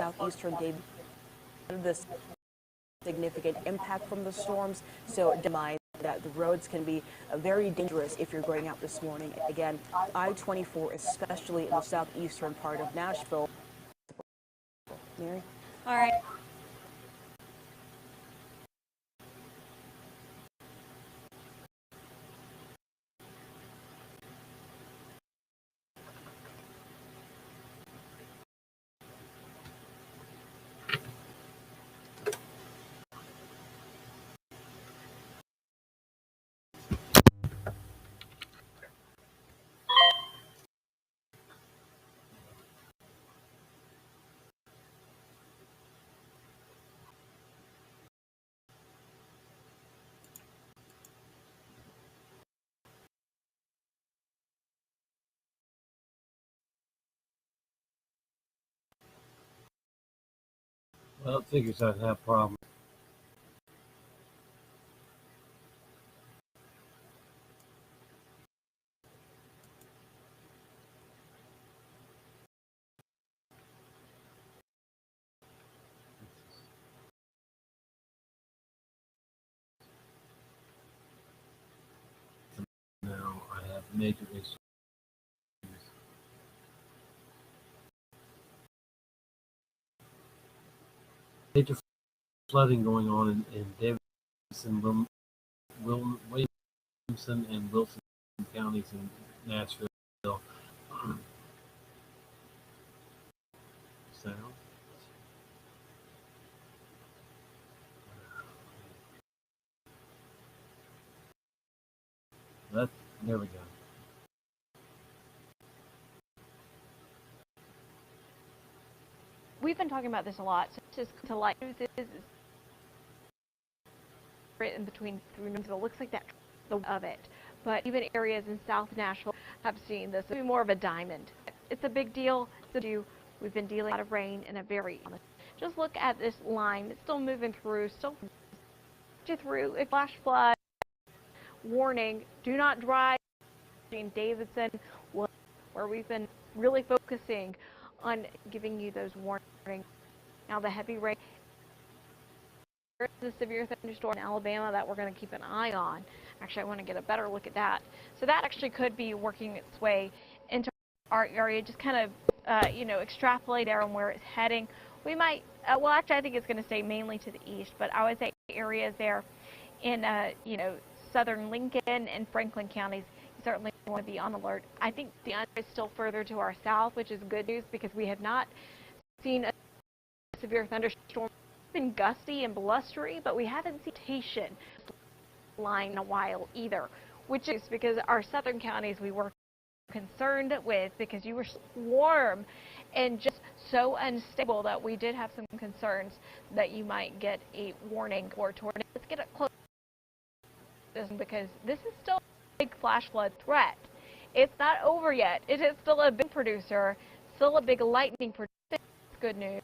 southeastern David. This significant impact from the storms, so mind that the roads can be very dangerous if you're going out this morning. Again, I-24, especially in the southeastern part of Nashville. Mary? All right. Well, it figures I'd have problems. Now I have major issues. Major flooding going on in Davidson, Williamson, and Wilson counties in Nashville. Sound? There we go. We've been talking about this a lot. So just to light news is in between through Nashville. It looks like that of it, but even areas in South Nashville have seen this. It'll be more of a diamond. It's a big deal. We've been dealing with a lot of rain in a very. Just look at this line. It's still moving through. Still through. A flash flood warning. Do not drive in Davidson, where we've been really focusing on giving you those warnings. Now the heavy rain, the severe thunderstorm in Alabama that we're going to keep an eye on. Actually, I want to get a better look at that. So that actually could be working its way into our area. Just kind of, extrapolate there on where it's heading. We might, well, actually, I think it's going to stay mainly to the east, but I would say areas there in, southern Lincoln and Franklin counties, you certainly want to be on alert. I think the under is still further to our south, which is good news because we have not seen a severe thunderstorm. It's been gusty and blustery, but we haven't seen vegetation line in a while either, which is because our southern counties we were concerned with because you were warm and just so unstable that we did have some concerns that you might get a warning for tornado. Let's get it close because this is still a big flash flood threat. It's not over yet. It is still a big producer, still a big lightning producer. It's good news,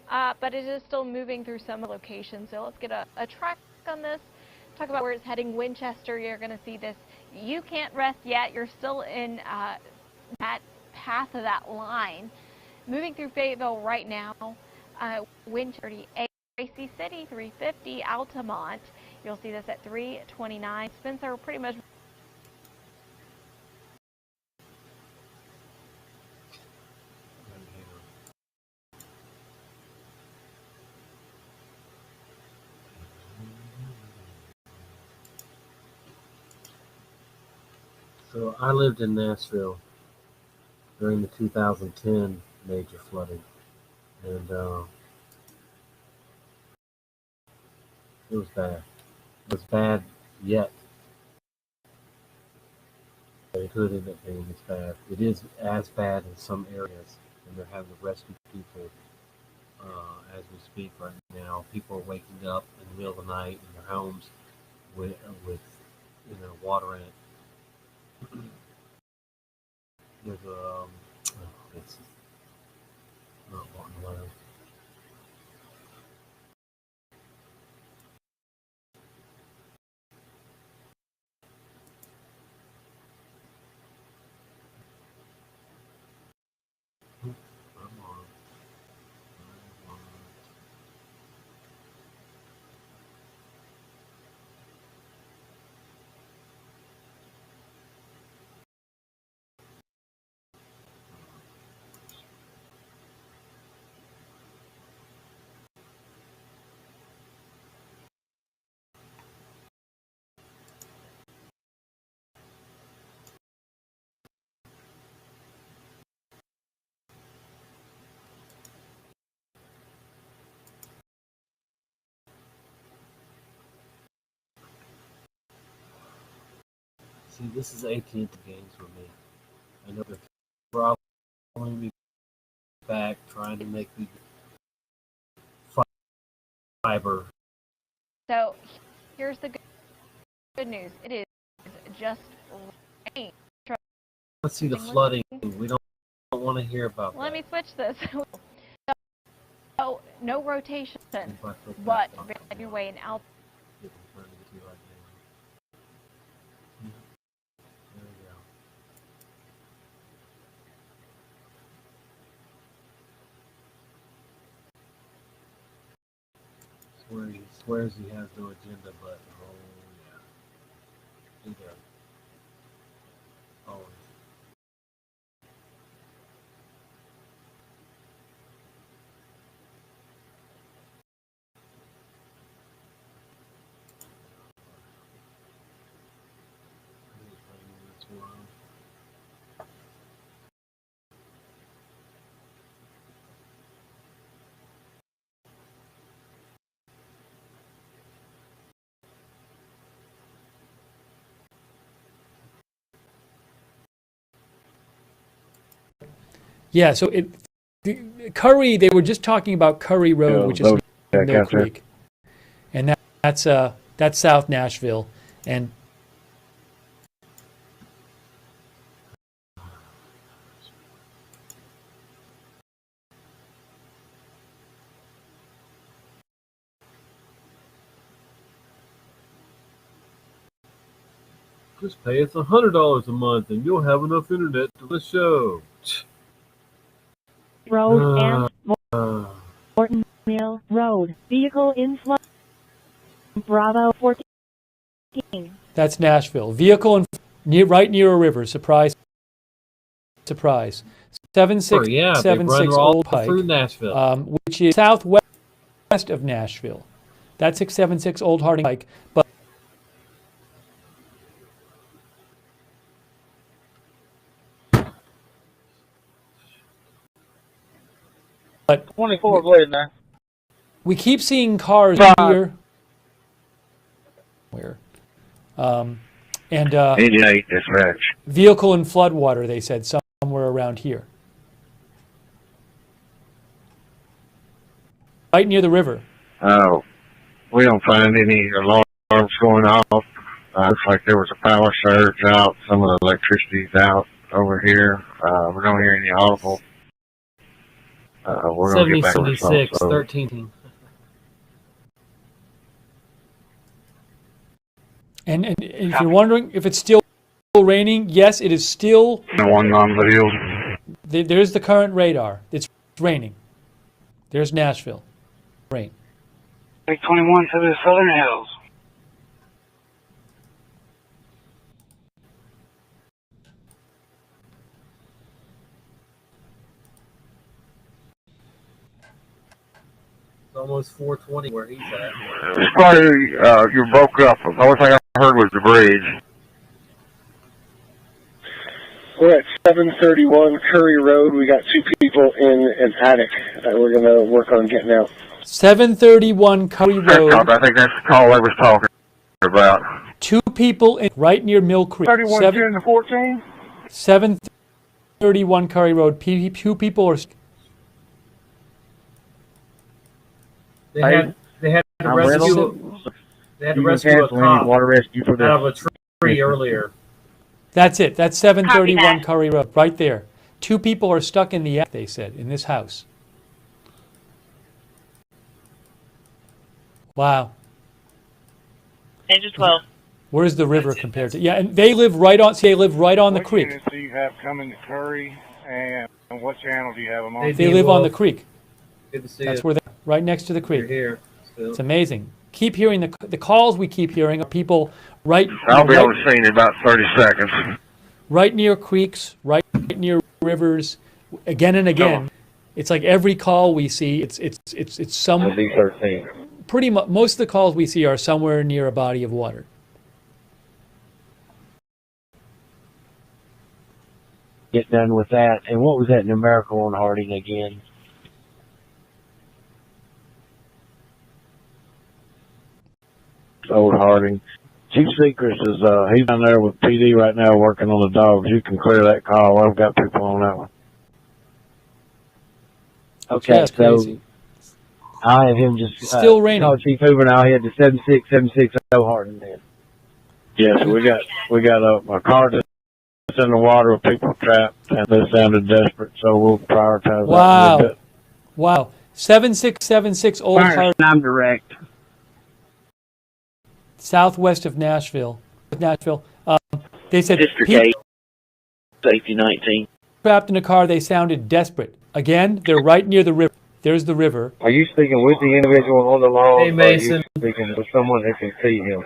but it is still moving through some locations. So let's get a track on this. Talk about where it's heading. Winchester, you're going to see this. You can't rest yet. You're still in that path of that line. Moving through Fayetteville right now. Winchester, Tracy City, 350. Altamont, you'll see this at 329. Spencer, pretty much. So I lived in Nashville during the 2010 major flooding, and it was bad. It was bad yet. It could end up being as bad. It is as bad in some areas, and they're having to rescue people as we speak right now. People are waking up in the middle of the night in their homes with water in it. There's it's not wanting to learn. I'm on. See, this is AT&T games for me. I know they're following me back, trying to make me fiber. So here's the good news. It is just rain. Let's see the flooding. We don't want to hear about that. Let me switch this. So no rotation, but very way and out. He swears he has no agenda, but oh yeah, he does. Always. Yeah, so Curry, they were just talking about Curry Road, which is Mill Creek. And that's South Nashville. And just pay us $100 a month and you'll have enough internet to the show. Road and Morton Mill Road. Vehicle in flood. Bravo 14. that's Nashville. Vehicle right near a river. Surprise, surprise. 7676 Old Pike, through Nashville. which is southwest of Nashville. That's 676 Old Harding Pike. But 24 blade now. we keep seeing cars here. Where? And 88 dispatch. vehicle in floodwater, they said, somewhere around here. Right near the river. Oh, we don't find any alarms going off. Looks like there was a power surge out. Some of the electricity's out over here. We don't hear any audible. We're going to get back to the 76, 13. And if you're wondering if it's still raining, yes, it is still. One on the hill. There's the current radar. It's raining. There's Nashville. Rain. 21 to the southern hills. It's almost 420 where he's at. It's probably, you broke up. The only thing I heard was the bridge. We're at 731 Curry Road. We got two people in an attic that we're going to work on getting out. 731 Curry Road. I think that's the call I was talking about. Two people right near Mill Creek. 31, 10 to 14? 731 Curry Road. Two people are. They had to rescue a cop water rescue for out of a tree earlier. That's it. That's 731 Curry Road, right there. Two people are stuck in the attic, they said, in this house. Wow. Engine 12. Where's the river compared to? Yeah, and they live right on. See, they live right on the creek. What units do you have coming to Curry, and what channel do you have them on? They live on the creek. Good to see That's you. where they're right next to the creek. You're here. Still. It's amazing. Keep hearing the calls we keep hearing are people right. I'll be on the scene in about 30 seconds. Right near creeks, right near rivers, again and again. It's like every call we see. It's some. D13. Pretty much most of the calls we see are somewhere near a body of water. Get done with that. And what was that numerical on Harding again? Old Harding. Chief Secrets is, he's down there with PD right now working on the dogs. You can clear that call. I've got people on that one. Okay, That's so crazy. I have him just Still raining. call Chief Hoover now. He had the 76760 Hardin then. Yeah, so we got a car that's in the water with people trapped, and they sounded desperate, so we'll prioritize that a little bit. Wow. 7676 Old Hardin. I'm direct. Southwest of Nashville. They said District people 8, Safety 19. trapped in a car. They sounded desperate. Again, they're right near the river. There's the river. Are you speaking with the individual on the log, Hey, Mason. or are you speaking with someone that can see him?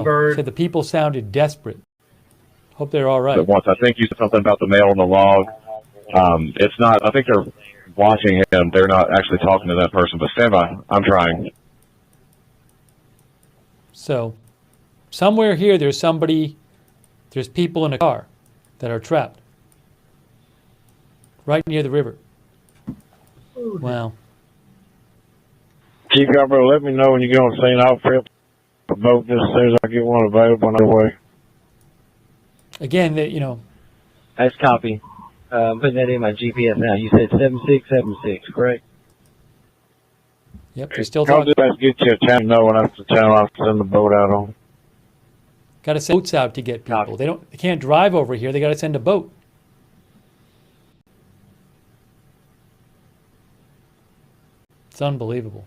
Bird. Said the people sounded desperate. Hope they're all right. But once I think you said something about the male on the log. It's not. I think they're watching him. They're not actually talking to that person. But stand by. I'm trying. So, somewhere here, there's people in a car that are trapped. Right near the river. Wow. Chief Governor, let me know when you get on scene. I'll flip a boat just as soon as I get one available on the way. Again, That's copy. I'm putting that in my GPS now. You said 7676, correct? Yep, they're still I'll talking. just get you a channel. No, when that's the channel I'll send the boat out on. Got to send boats out to get people. They can't drive over here. They got to send a boat. It's unbelievable.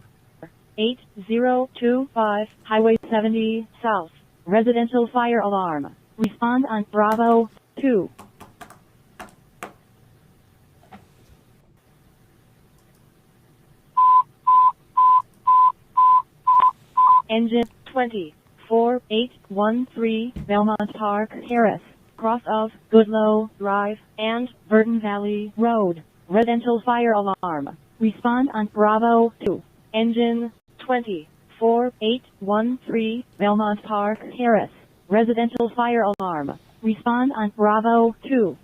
8025 Highway 70 South. Residential fire alarm. Respond on Bravo 2. Engine 24813 Belmont Park, Harris, cross of Goodloe Drive and Burton Valley Road. Residential fire alarm. Respond on Bravo 2. Engine 24813 Belmont Park, Harris. Residential fire alarm. Respond on Bravo 2.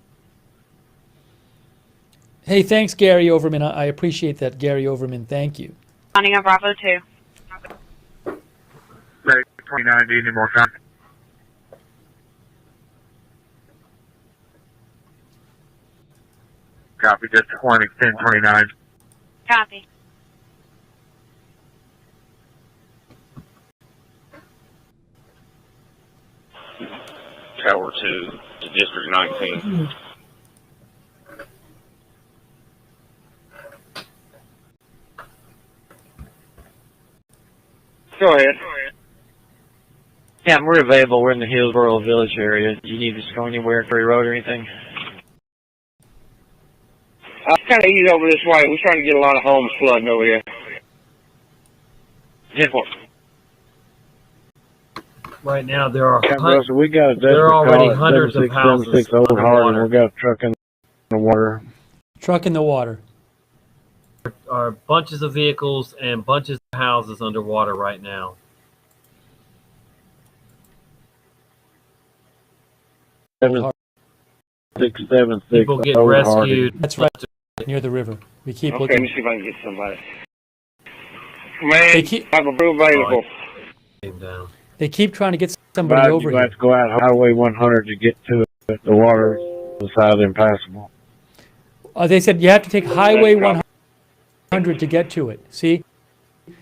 Hey, thanks, Gary Overman. I appreciate that, Gary Overman. Thank you. Responding on Bravo 2. 29, do you need more time? Copy, just 20, 1029. Copy. Tower 2 to District 19. Go ahead. Yeah, we're available. We're in the Hillsboro Village area. Do you need us to go anywhere, Curry Road or anything? Kind of easy over this way. We're trying to get a lot of homes flooding over here. Right now, there are we got there are already hundreds of houses Old Hardin. underwater. We got a truck in the water. Truck in the water. There are bunches of vehicles and bunches of houses underwater right now. People People get rescued. That's right, near the river. We keep Okay, looking. let me see if I can get somebody. Man, They keep- have a brew available. Came down. They keep trying to get somebody over You here. have to go out Highway 100 to get to it. The water is side impassable. They said you have to take Highway 100 to get to it. See?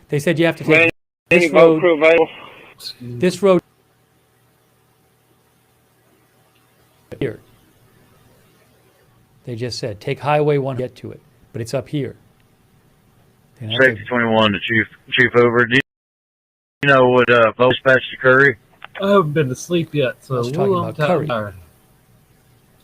They said you have to take Any this boat road. crew available? This road here. They just said take Highway 1 to get to it, but it's up here. And that's Safety 21 to Chief Over. Do you know what boat dispatch to Curry? I haven't been to sleep yet, so I was talking about Curry. tired.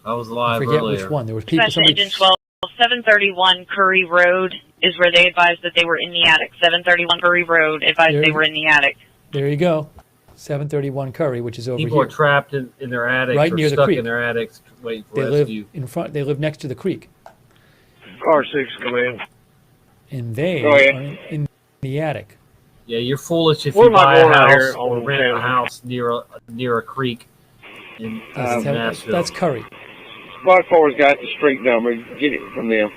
I was I live forget earlier. which one. There was people. Dispatch to Engine 12, 731 Curry Road is where they advised that they were in the attic. 731 Curry Road advised they were in the attic. There you go. 731 Curry, which is over People here. are trapped in their attics Right or near the stuck creek. in their attics waiting for They rescue. live in front. They live next to the creek, Car 6, come in. and they Go ahead. are in the attic. Yeah, you're foolish if Where you am I buy a going out house here or on rent a town? house near a creek in Nashville. That's Curry. Squad 4's got the street number. Get it from them.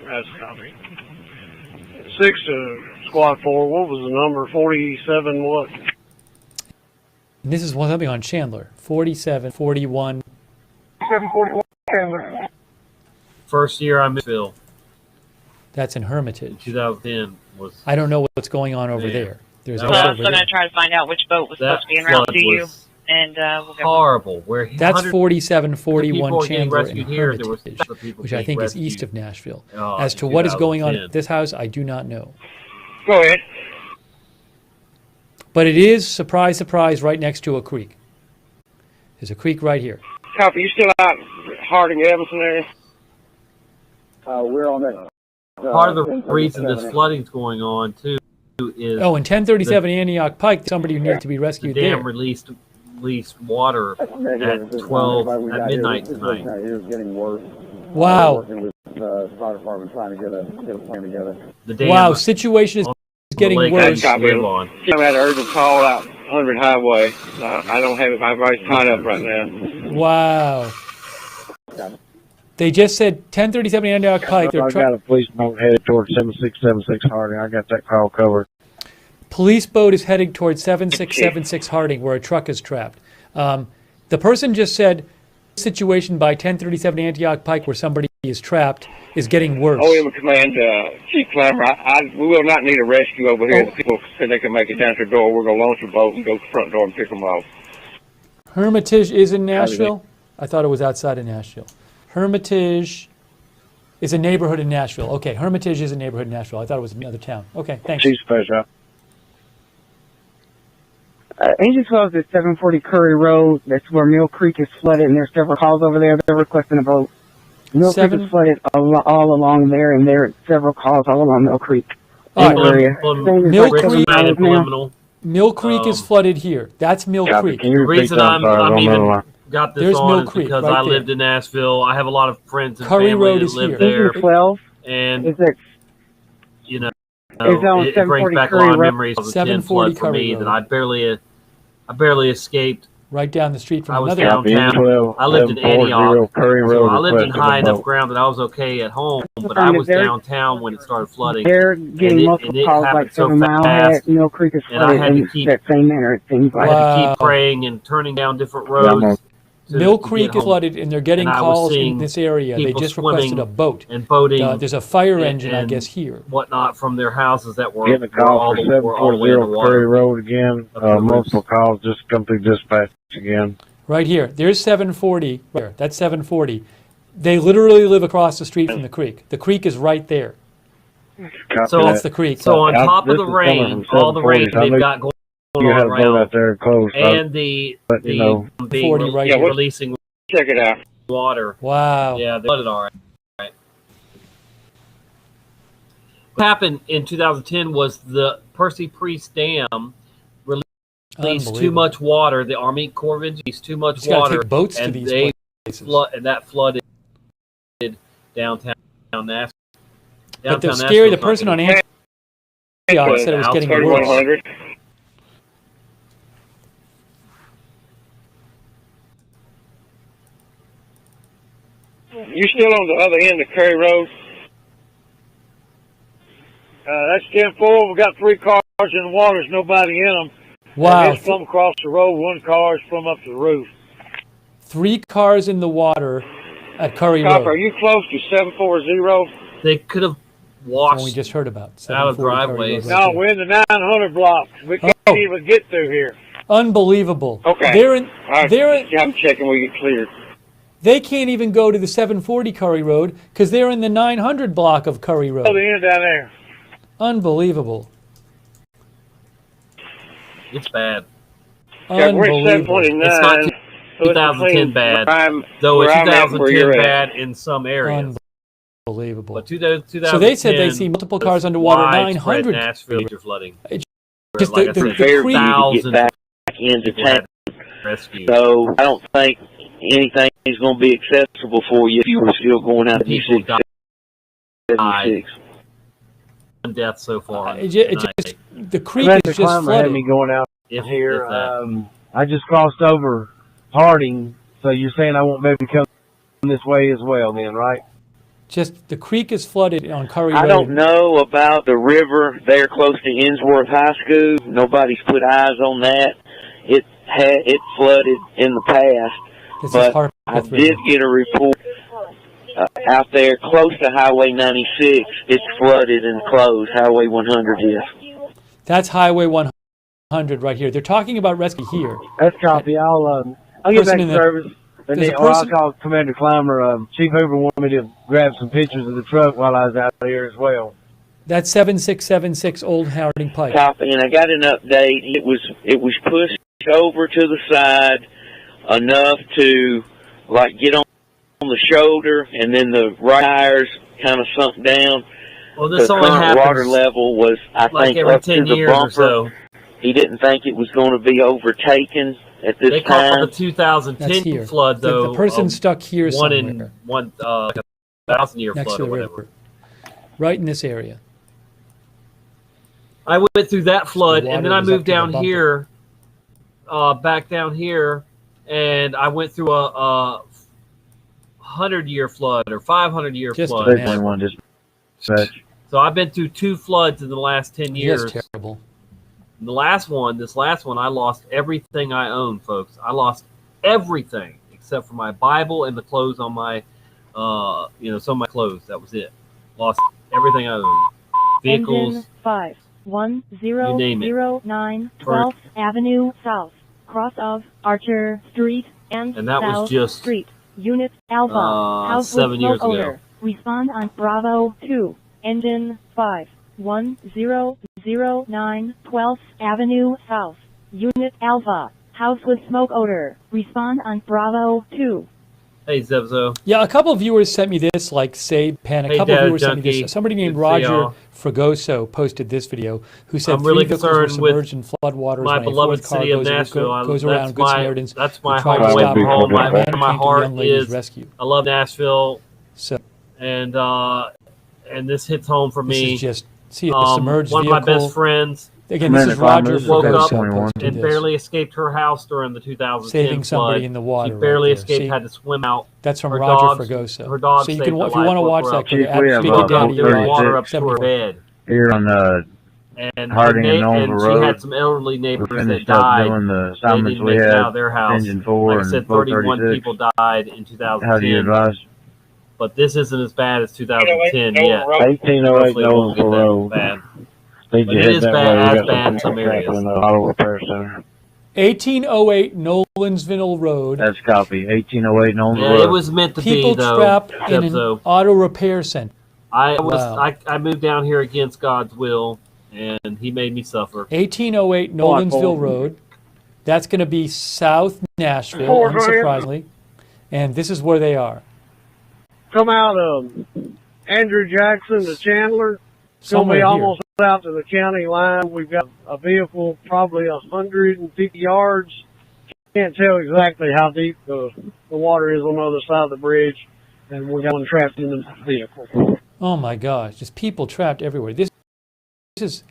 That's copy. 7-6 Squad 4. What was the number? 47 what? And this is something on Chandler. 47, 41. 741 Chandler. First year I'm in Nashville. That's in Hermitage. 2010 was. I don't know what's going on over there. There's So I'm still going to try to find out which boat was supposed to be en route to you. And we'll get horrible. Where that's 47, 41 Chandler in here, Hermitage, which I think is east of Nashville. Oh, As to what is going on at this house, I do not know. Go ahead. But it is, surprise, surprise, right next to a creek. There's a creek right here. Copy. You still out Harding, Evanston area? We're on that. Part of the reason this flooding's going on too is in 1037 Antioch Pike, somebody who needed to be rescued the dam there. released water at 12 at midnight tonight. It was getting worse. Wow. Working with the fire department trying to get a plan together. The dam wow, situation is getting worse. I'm at an urgent call out 100 Highway. I don't have it. My everybody's tied up right now. Wow. They just said 1037 Antioch Pike. I got a police boat headed towards 7676 Harding. I got that call covered. Police boat is heading towards 7676 Harding, where a truck is trapped. The person just said situation by 1037 Antioch Pike, where somebody is trapped, is getting worse. OM Command, Chief Clammer, we will not need a rescue over here. The people said they can make it down to the door. We're going to launch a boat and go to the front door and pick them off. Hermitage is in Nashville? I thought it was outside of Nashville. Hermitage is a neighborhood in Nashville. Okay, Hermitage is a neighborhood in Nashville. I thought it was another town. Okay, thanks. Chief Special. Angel 12 is 740 Curry Road. That's where Mill Creek is flooded, and there's several calls over there. They're requesting a boat. Mill Creek is flooded all along there, and there are several calls all along Mill Creek. Mill Creek is flooded here. That's Mill Creek. The reason I'm even got this There's on Mill is Creek, because right I lived there. in Nashville. I have a lot of friends and Curry family Road that is live here. there. 12? And Is it? You know, It's it brings back a lot of memories of the 10 flood for me that I barely escaped. Right down the street from I was another downtown. I lived in Antioch. Curry Road, so I lived in high enough ground that I was okay at home, but I was downtown when it started flooding. They're getting multiple calls like 7 Mile Head, Mill Creek is flooded in that same manner, it seems like. I had to keep praying and turning down different roads. Mill Creek is flooded, and they're getting calls in this area. They just requested a boat. And boating. There's a fire engine, I guess, here. Whatnot from their houses that were Getting a call for 740 Curry Road again. Multiple calls just come through dispatch again. Right here. There's 740. Right there. That's 740. They literally live across the street from the creek. The creek is right there. So that's the creek. So on top of the rain, all the rain they've got going you on had a right boat now, out there close, and the being 40 right here. releasing check it out. Water. Wow. Yeah, they flooded all right. What happened in 2010 was the Percy Priest Dam released too much water. The Army Corps of Engineers too much water, take boats and to these places. And that flooded downtown Nashville. But they're scary. The person on Antioch said it was getting worse. You still on the other end of Curry Road? That's 10-4. We got 3 cars in the water. There's nobody in them. Wow. It's from across the road. 1 car is from up to the roof. 3 cars in the water at Curry Copper, Road. are you close to 740? They could have walked we just heard about out of driveways. No, we're in the 900 block. We can't even get through here. Unbelievable. Okay. I'm checking. We get cleared. They can't even go to the 740 Curry Road because they're in the 900 block of Curry Road. Oh, the end down there. Unbelievable. It's bad. Unbelievable. It's not 2010 bad, though it's 2010 bad in some areas. Unbelievable. But 2010, so they said they see multiple cars underwater. 900 Nashville flooding. Just like the creek to get back into town. So I don't think anything is going to be accessible for you if you were still going out of people died. 76. One death so far. The creek is just flooded. Had me going out here. I just crossed over Harding, so you're saying I won't be able to come this way as well then, right? Just the creek is flooded on Curry Road. I don't know about the river there close to Innsworth High School. Nobody's put eyes on that. It flooded in the past, but I did get a report out there close to Highway 96. It's flooded and closed. Highway 100 is. That's Highway 100 right here. They're talking about rescue here. That's copy. I'll get back to service. And then, I'll call Commander Clymer. Chief Hoover wanted me to grab some pictures of the truck while I was out here as well. That's 7676 Old Harding Pike. Copy, and I got an update. It was pushed over to the side enough to like get on the shoulder, and then the right tires kind of sunk down. Well, this the only current happens water level was, I like think, every up 10 to the years bumper. or so. He didn't think it was going to be overtaken at this They time. call the 2010 flood, though. The person stuck here one somewhere. Like a 1,000-year next flood to or the whatever. river. Right in this area. I went through that flood, The and then water I was up moved to the down bumper. here, back down here, and I went through a 100-year flood or 500-year flood. So I've been through 2 floods in the last 10 years. That's terrible. And this last one, I lost everything I own, folks. I lost everything except for my Bible and the clothes on my, some of my clothes. That was it. Lost everything I owned. Vehicles. Engine 51009 You 12th Avenue South, cross of Archer Street and that was South just, Street. Unit Alpha. House 7 with years smoke ago. odor. Respond on Bravo 2. Engine 51009 12th Avenue South. Unit Alpha. House with smoke odor. Respond on Bravo 2. Hey, Zebzo. Yeah, a couple of viewers sent me this, like Save Pen. A Hey, couple of Dad viewers sent me Junkie. this. Somebody named Good to see Roger y'all. Fragoso posted this video, who said I'm really 3 vehicles were concerned with submerged in flood waters my when a beloved fourth car city of goes, Nashville. goes That's around Good Samaritans. That's who my tried to home. stop it. Home. A man My came to the heart young lady's is. rescue. I love Nashville. So, and this hits home for me. This is just see a submerged one vehicle. of my best friends. Again, this is Roger woke up Fragoso and barely escaped her house during the 2010 saving somebody flood. in the water. She barely right there. escaped, See? had to swim out. That's from her Roger dogs, Fragoso. Her dog So you saved can, her if you want to watch that, go to we down have there in water up to 74. her bed. Here on And Harding and Knowles and she Road. had some elderly We neighbors that finished up died. doing the They assignments didn't we make it had, out of their house. Engine 4 Like I and said, 31 436. people died in 2010. How do you advise? But this isn't as bad as 2010 yet. 1808 Hopefully it won't get that Road. bad. Need But you it head is that bad, way. We as got bad in some some areas. in the auto repair center. 1808 Nolensville Road. That's copy. 1808 Knowles Yeah, Road. it was meant to People be, though. trapped in an So auto repair center. I moved down here against God's will, and He made me suffer. 1808 Nolensville Road. That's going to be South Nashville, unsurprisingly. And this is where they are. Come out of Andrew Jackson to Chandler. It's going to Somewhere be here. almost out to the county line. We've got a vehicle probably 150 yards. Can't tell exactly how deep the water is on the other side of the bridge. And we got one trapped in the vehicle. Oh my gosh, just people trapped everywhere. This is.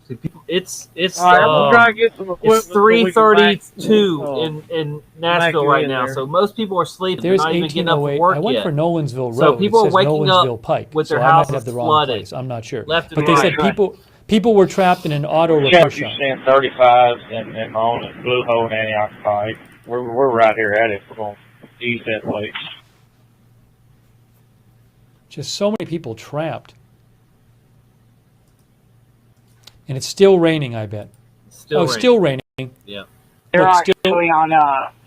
See, people, it's All right, we'll try to get some equipment. it's 3:32 in Nashville you right in now, there. so most people are sleeping. There's They're not even getting up from 1808. work I went yet. for Nolensville Road. So people it are says waking Nolensville up Pike, with their so I might houses have the wrong flooded. place. I'm not sure. Left and But they right. said people were trapped in an auto repair shop. 35 and on at Blue Hole and Antioch Pike. We're right here at it. We're going to ease that place. Just so many people trapped. And it's still raining, I bet. Still raining. Yeah. They're Look, actually on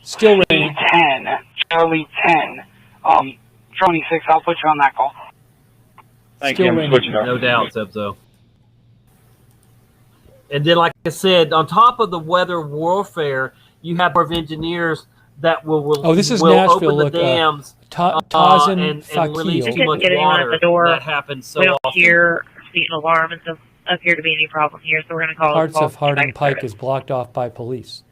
still raining. 10, Charlie 10. 26, I'll put you on that call. Thank Still you. raining. No doubt, Zebzo. And then, like I said, on top of the weather warfare, you have Corps of Engineers that will this is will Nashville. open the Look, dams Tazan and release Fakil. too much Get anyone water. at the door. That happens so we don't often. hear see an alarm and doesn't appear to be any problem here, so we're going to call Parts call of Harding back Pike service. is blocked off by police.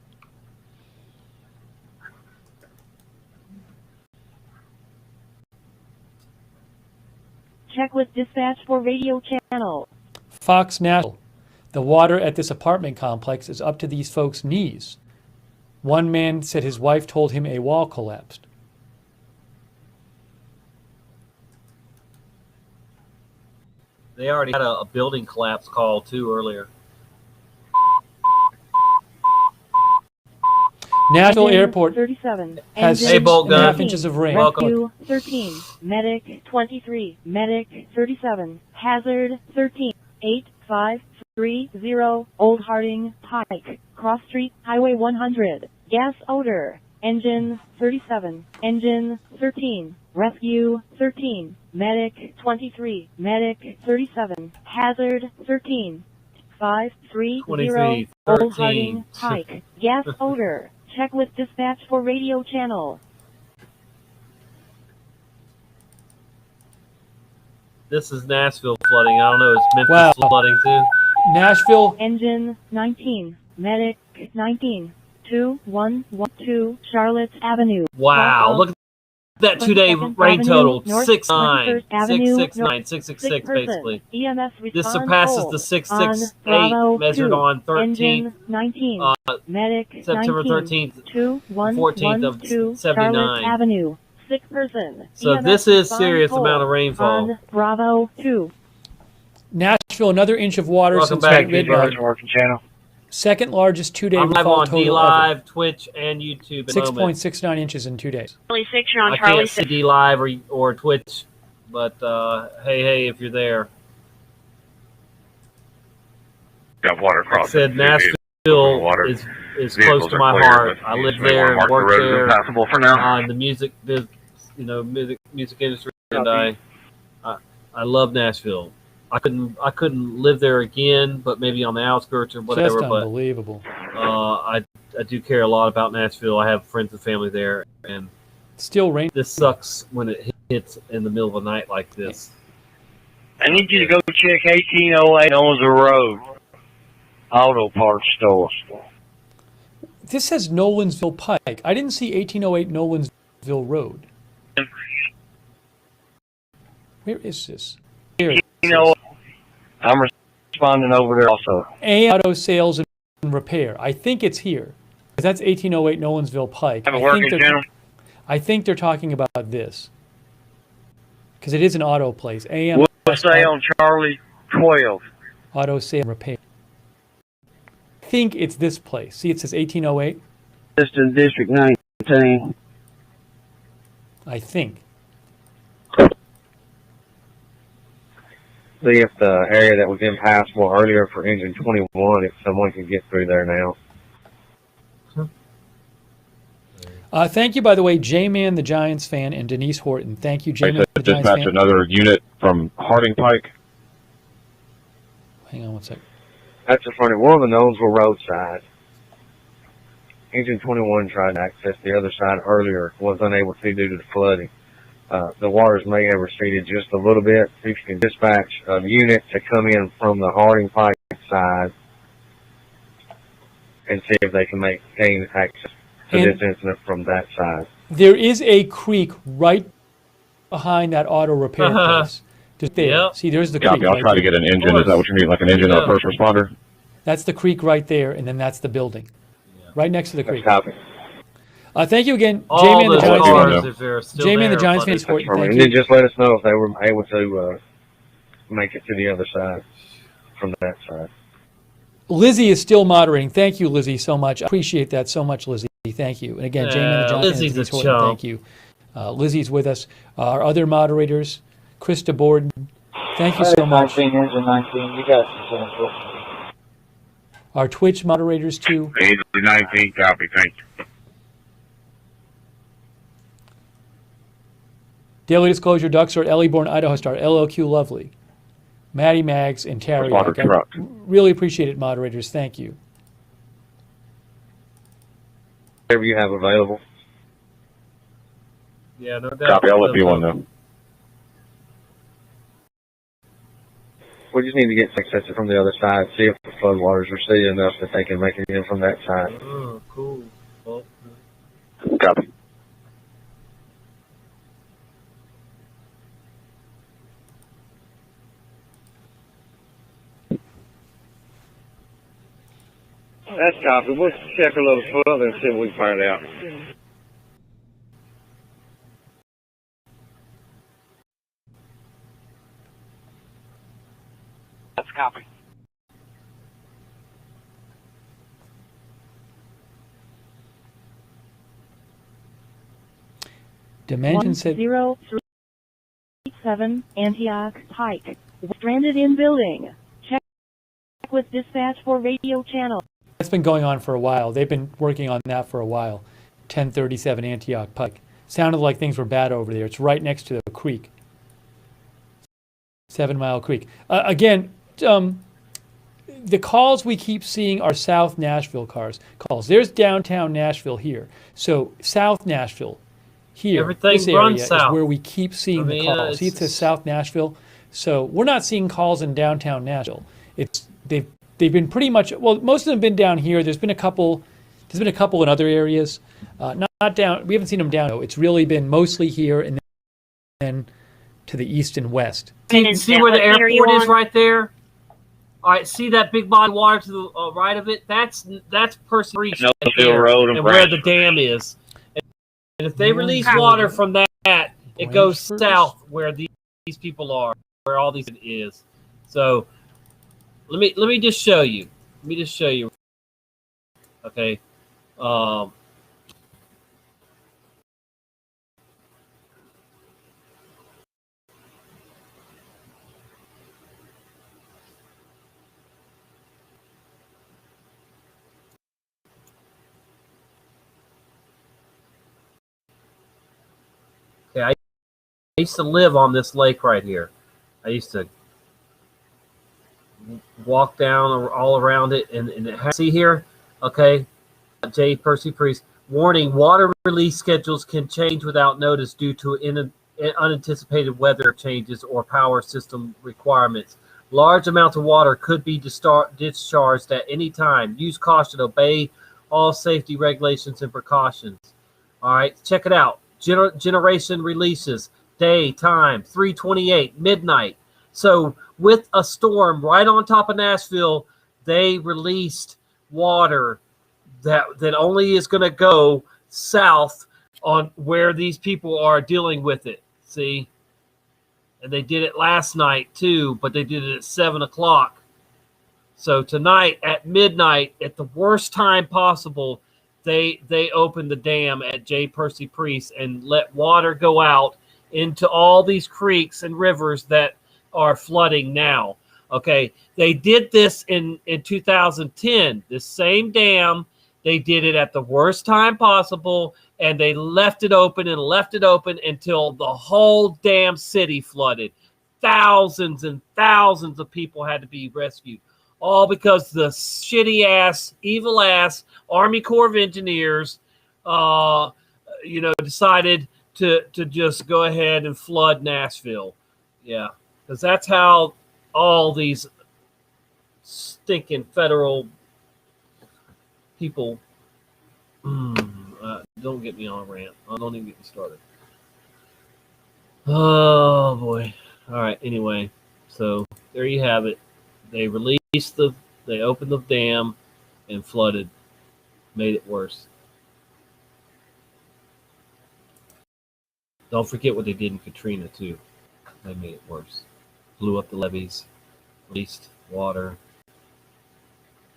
Check with dispatch for radio channel. Fox Nashville. The water at this apartment complex is up to these folks' knees. One man said his wife told him a wall collapsed. They already had a building collapse call too earlier. Nashville Airport 37. has Hey, Bolt 6.5 Gun. inches of rain. Rescue 13. Medic 23. Medic 37. Hazard 13. 8530 Old Harding Pike. Cross Street Highway 100. Gas odor. Engine 37. Engine 13. Rescue 13. Medic 23. Medic 37. Hazard 13. 530 Old Harding Pike. Gas odor. Check with dispatch for radio channel. This is Nashville flooding. I don't know. It's Memphis flooding too. Nashville. Engine 19. Medic 19. 2112 Charlotte Avenue. Wow. Look at that 2-day rain total. 6.9, 6.69, 6.66 basically. EMS This surpasses the 6.68 measured on 13th, September 13th, 14th of 79. Avenue. 6 person. So this is serious amount of rainfall. On Bravo 2. Nashville, another inch of water Welcome since back, midnight. Working channel. Second largest 2-day I'm live rainfall on total D Live, Twitch, and YouTube. 6.69 inches in 2 days. Charlie 6, you're on I Charlie can't 6. see D Live or Twitch, but hey, if you're there. Got water I crossing. said Nashville is close to my heart. I live there and work there. Impassable for now. In the music business, music industry, and I love Nashville. I couldn't live there again, but maybe on the outskirts or whatever. Just unbelievable. But I do care a lot about Nashville. I have friends and family there, and still rain. This sucks when it hits in the middle of the night like this. I need you to go check 1808 Owensville Road. Auto parts store. This says Nolensville Pike. I didn't see 1808 Nolensville Road. Where is this? Here it is. I'm responding over there also. Auto sales and repair. I think it's here. That's 1808 Nolensville Pike. I think they're talking about this. Because it is an auto place. We'll stay on Charlie 12. Auto sale and repair. I think it's this place. See, it says 1808. Just in District 19. I think. See if the area that was impassable earlier for engine 21, if someone can get through there now. Thank you, by the way, J-Man, the Giants fan, and Denise Horton. Thank you, J-Man, the Giants fan. Dispatch another unit from Harding Pike. Hang on one second. That's the funny. We're on the Nolensville Road side. Engine 21 tried to access the other side earlier, was unable to due to the flooding. The waters may have receded just a little bit. If you can dispatch a unit to come in from the Harding Pike side and see if they can gain access to this incident from that side. There is a creek right behind that auto repair place. Just there. Yep. See, there's the creek. I'll try to get an engine. Is that what you mean, like an engine or a first responder? That's the creek right there, and then that's the building. Right next to the creek. Copy. Thank you again, J-Man, the Giants fan. J-Man, the Giants fan. Thank and you. then just let us know if they were able to make it to the other side from that side. Lizzie is still moderating. Thank you, Lizzie, so much. I appreciate that so much, Lizzie. Thank you. And again, J-Man, the Giants fan. Lizzie's a chump. Thank you. Lizzie's with us. Our other moderators, Krista Borden. Thank you so much. 19, engine 19. You got Our Twitch moderators, too. Engine 19, copy. Thank you. Daily Disclosure, Ducks are Ellieborn, Idaho Star, LLQ Lovely, Maddie Maggs, and Terry. I really appreciate it, moderators. Thank you. Whatever you have available. Yeah, no doubt. Copy. I'll let you know. We just need to get access from the other side, see if the floodwaters recede enough that they can make it in from that side. Oh, cool. Well, copy. That's copy. We'll check a little further and see what we can find out. That's a copy. Dimension said 1037 Antioch Pike. Stranded in building. Check with dispatch for radio channel. that's been going on for a while. They've been working on that for a while. 1037 Antioch Pike. Sounded like things were bad over there. It's right next to the creek. 7 Mile Creek. Again, the calls we keep seeing are South Nashville calls. There's downtown Nashville here. So South Nashville here, Everything this area runs is south. where we keep seeing the calls. See, it says South Nashville. So we're not seeing calls in downtown Nashville. They've been pretty much, well, most of them have been down here. There's been a couple in other areas. Not down, we haven't seen them down. It's really been mostly here and then to the east and west. See where the airport is right there? All right, see that big body of water to the right of it? That's Percy Reach Nashville Road and where the dam is. And if they release water from that, it goes south where these people are, where all these is. So let me just show you. Let me just show you. Okay. Okay, I used to live on this lake right here. I used to walk down all around it, and it has, see here, okay, J. Percy Priest, warning, water release schedules can change without notice due to unanticipated weather changes or power system requirements. Large amounts of water could be discharged at any time. Use caution, obey all safety regulations and precautions. All right, check it out. Generation releases, day, time, 3:28, midnight. So with a storm right on top of Nashville, they released water that only is going to go south on where these people are dealing with it. See? And they did it last night too, but they did it at 7 o'clock. So tonight at midnight, at the worst time possible, they opened the dam at J. Percy Priest and let water go out into all these creeks and rivers that are flooding now. Okay, they did this in 2010. The same dam, they did it at the worst time possible, and they left it open until the whole damn city flooded. Thousands and thousands of people had to be rescued. All because the shitty ass, evil ass Army Corps of Engineers, decided to just go ahead and flood Nashville. Yeah, because that's how all these stinking federal people. Don't get me on a rant. Don't even get me started. Oh boy. All right. Anyway, so there you have it. They they opened the dam and flooded, made it worse. Don't forget what they did in Katrina too. They made it worse. Blew up the levees, released water.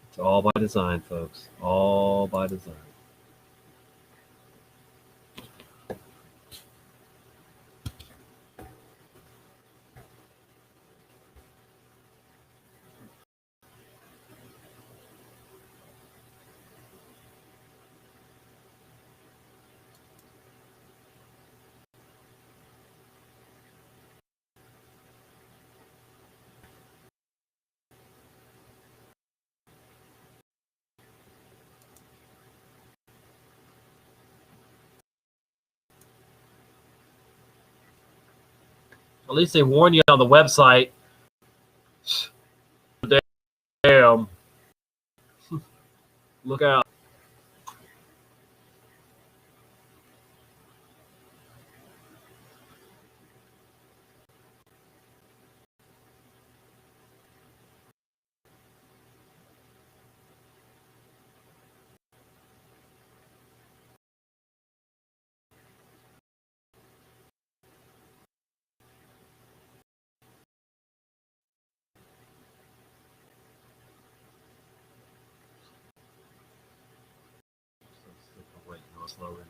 It's all by design, folks. All by design. At least they warn you on the website. Damn. Look out. slower internet.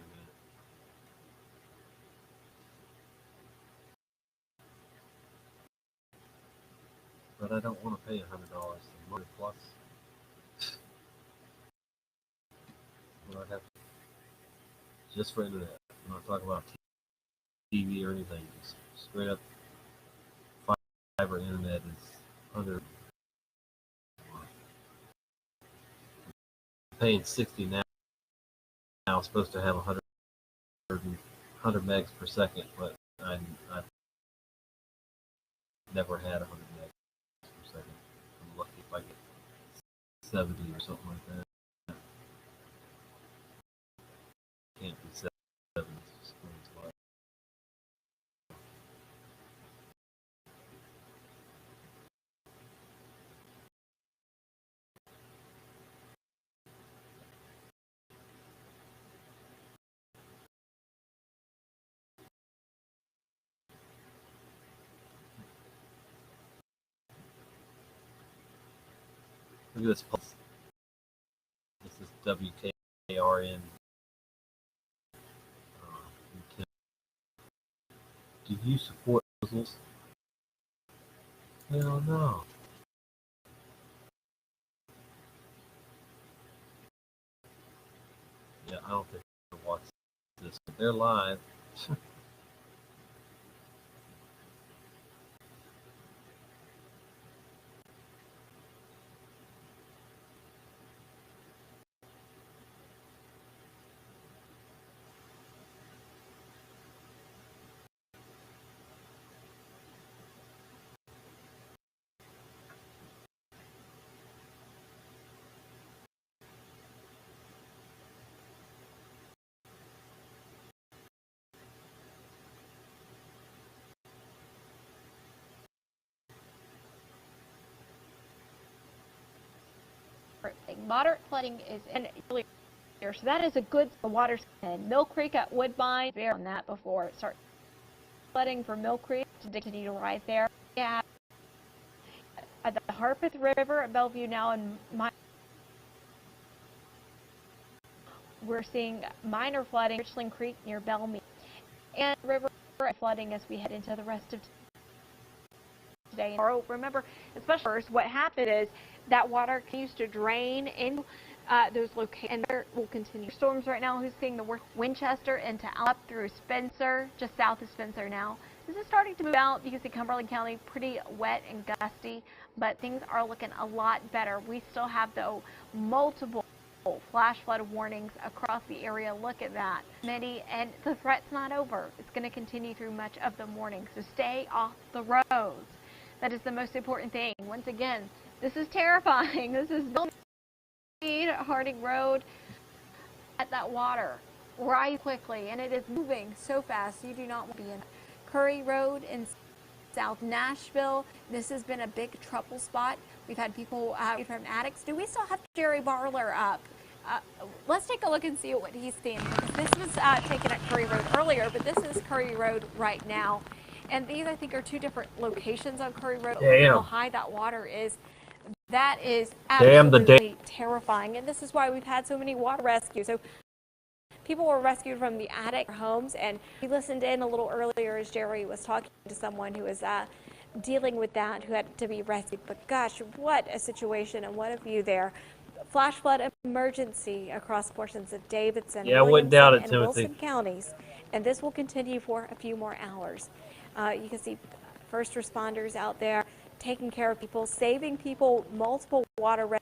But I don't want to pay $100 a month plus. Well, I'd have to, just for internet. I'm not talking about TV or anything. Just straight up fiber internet is under. Paying 60 now. Now I'm supposed to have 100 megs per second, but I've never had 100 megs per second. I'm lucky if I get 70 or something like that. Can't be 70. Look at this pulse. This is WKRN. Do you support puzzles? Hell no. Yeah, I don't think they'll watch this. They're live. Moderate flooding is in earlier, so that is a good water. And Mill Creek at Woodbine, there on that before it starts flooding for Mill Creek to continue to rise there. Yeah, at the Harpeth River at Bellevue now, and we're seeing minor flooding, Richland Creek near Bellmead, and river flooding as we head into the rest of today. And remember, especially what happened is that water continues to drain into those locations, and there will continue. Storms right now, who's seeing the worst? Winchester into up through Spencer, just south of Spencer now. This is starting to move out. You can see Cumberland County pretty wet and gusty, but things are looking a lot better. We still have, though, multiple flash flood warnings across the area. Look at that. Many, and the threat's not over. It's going to continue through much of the morning, so stay off the roads. That is the most important thing. Once again, this is terrifying. This is Harding Road. At that water, rise quickly, and it is moving so fast. You do not want to be in Curry Road in South Nashville. This has been a big trouble spot. We've had people from addicts. Do we still have Jerry Barler up? Let's take a look and see what he's seeing. This was taken at Curry Road earlier, but this is Curry Road right now. And these, I think, are two different locations on Curry Road. Damn. How high that water is. That is absolutely terrifying. And this is why we've had so many water rescues. So people were rescued from the attic homes. And we listened in a little earlier as Jerry was talking to someone who was dealing with that, who had to be rescued. But gosh, what a situation and what a view there. Flash flood emergency across portions of Davidson, Williamson, and Wilson counties. And this will continue for a few more hours. You can see first responders out there taking care of people, saving people. Multiple water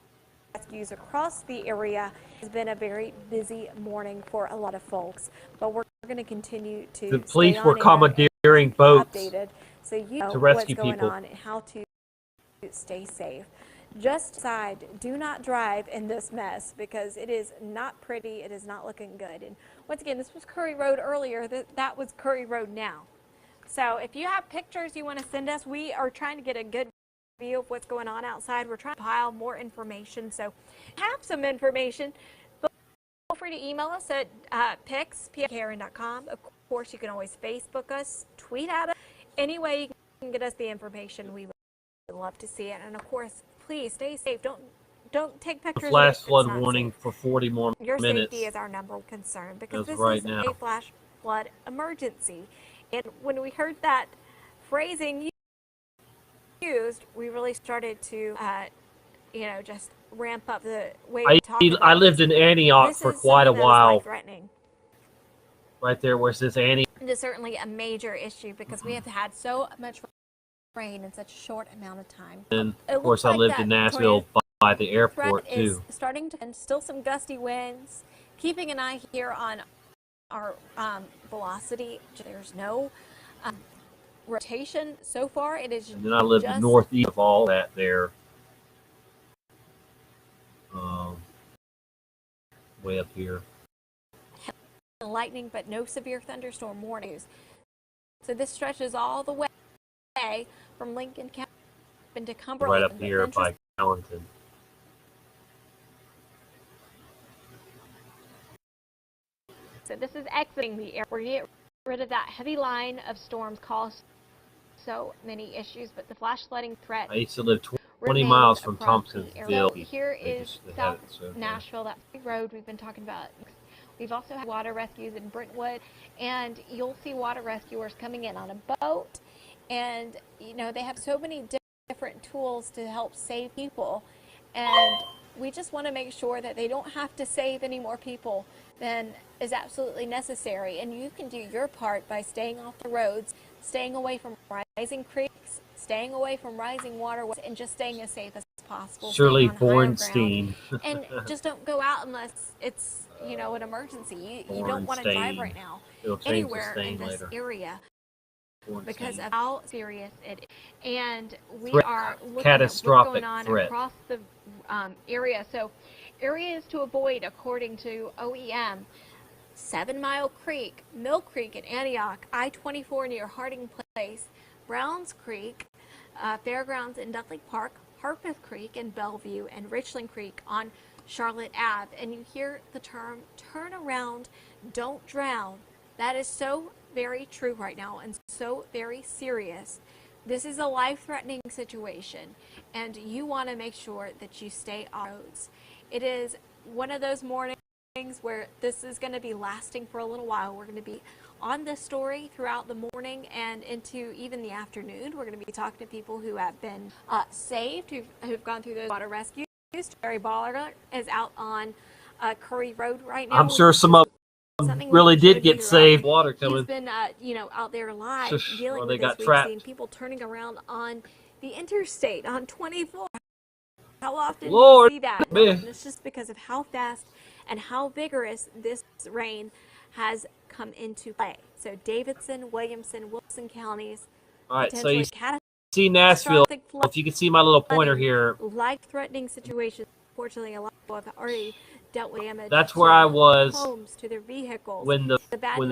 rescues across the area. It's been a very busy morning for a lot of folks, but we're going to continue to the police were commandeering boats updated, so you know to rescue what's going people on and how to stay safe. Just decide, do not drive in this mess because it is not pretty. It is not looking good. And once again, this was Curry Road earlier. That was Curry Road now. So if you have pictures you want to send us, we are trying to get a good view of what's going on outside. We're trying to pile more information. So have some information. Feel free to email us at pics@pkaren.com. Of course, you can always Facebook us, tweet at us. Any way you can get us the information, we would love to see it. And of course, please stay safe. Don't don't take a pictures flash if it's flood not warning safe. for 40 more Your minutes safety is our number one concern because as this right is now. a flash flood emergency. And when we heard that phrasing used, we really started to, just ramp up the way we talk about I lived in Antioch this for is quite a something that is while. life-threatening. Right there where it says Antioch. It is certainly a major issue because we have had so much rain in such a short amount of time. And of course, I lived in Nashville by the airport too. Is starting to, and still some gusty winds. Keeping an eye here on our velocity. There's no rotation so far. It is. And then I lived in northeast of all that there. Way up here. Lightning, but no severe thunderstorm warnings. So this stretches all the way from Lincoln County into Cumberland. Right up here by Gallatin. So this is exiting the area. We're getting rid of that heavy line of storms caused so many issues, but the flash flooding threat. I used to live 20 miles from Thompsonville. So here is South Nashville, that road we've been talking about. We've also had water rescues in Brentwood, and you'll see water rescuers coming in on a boat, and they have so many different tools to help save people, and we just want to make sure that they don't have to save any more people than is absolutely necessary, and you can do your part by staying off the roads, staying away from rising creeks, staying away from rising waterways, and just staying as safe as possible. Shirley Bornstein. And just don't go out unless it's an emergency. You don't want to drive right now anywhere in this area because of how serious it is. And we are looking at what's going on across the area. So areas to avoid according to OEM: 7 Mile Creek, Mill Creek in Antioch, I-24 near Harding Place, Browns Creek, Fairgrounds in Dudley Park, Harpeth Creek in Bellevue, and Richland Creek on Charlotte Ave. And you hear the term turn around, don't drown. That is so very true right now and so very serious. This is a life-threatening situation, and you want to make sure that you stay off roads. It is one of those mornings where this is going to be lasting for a little while. We're going to be on this story throughout the morning and into even the afternoon. We're going to be talking to people who have been saved, who've gone through those water rescues. Jerry Baller is out on Curry Road right now. I'm sure some of them really did get saved. Water coming. He's been, out there live dealing with this. We've seen people turning around on the interstate on 24. How often do you see that? And it's just because of how fast and how vigorous this rain has come into play. So Davidson, Williamson, Wilson counties. All right, so you see Nashville. If you can see my little pointer here. Life-threatening situations. Fortunately, a lot of people have already dealt with damage. That's where I was homes, to their vehicles, when the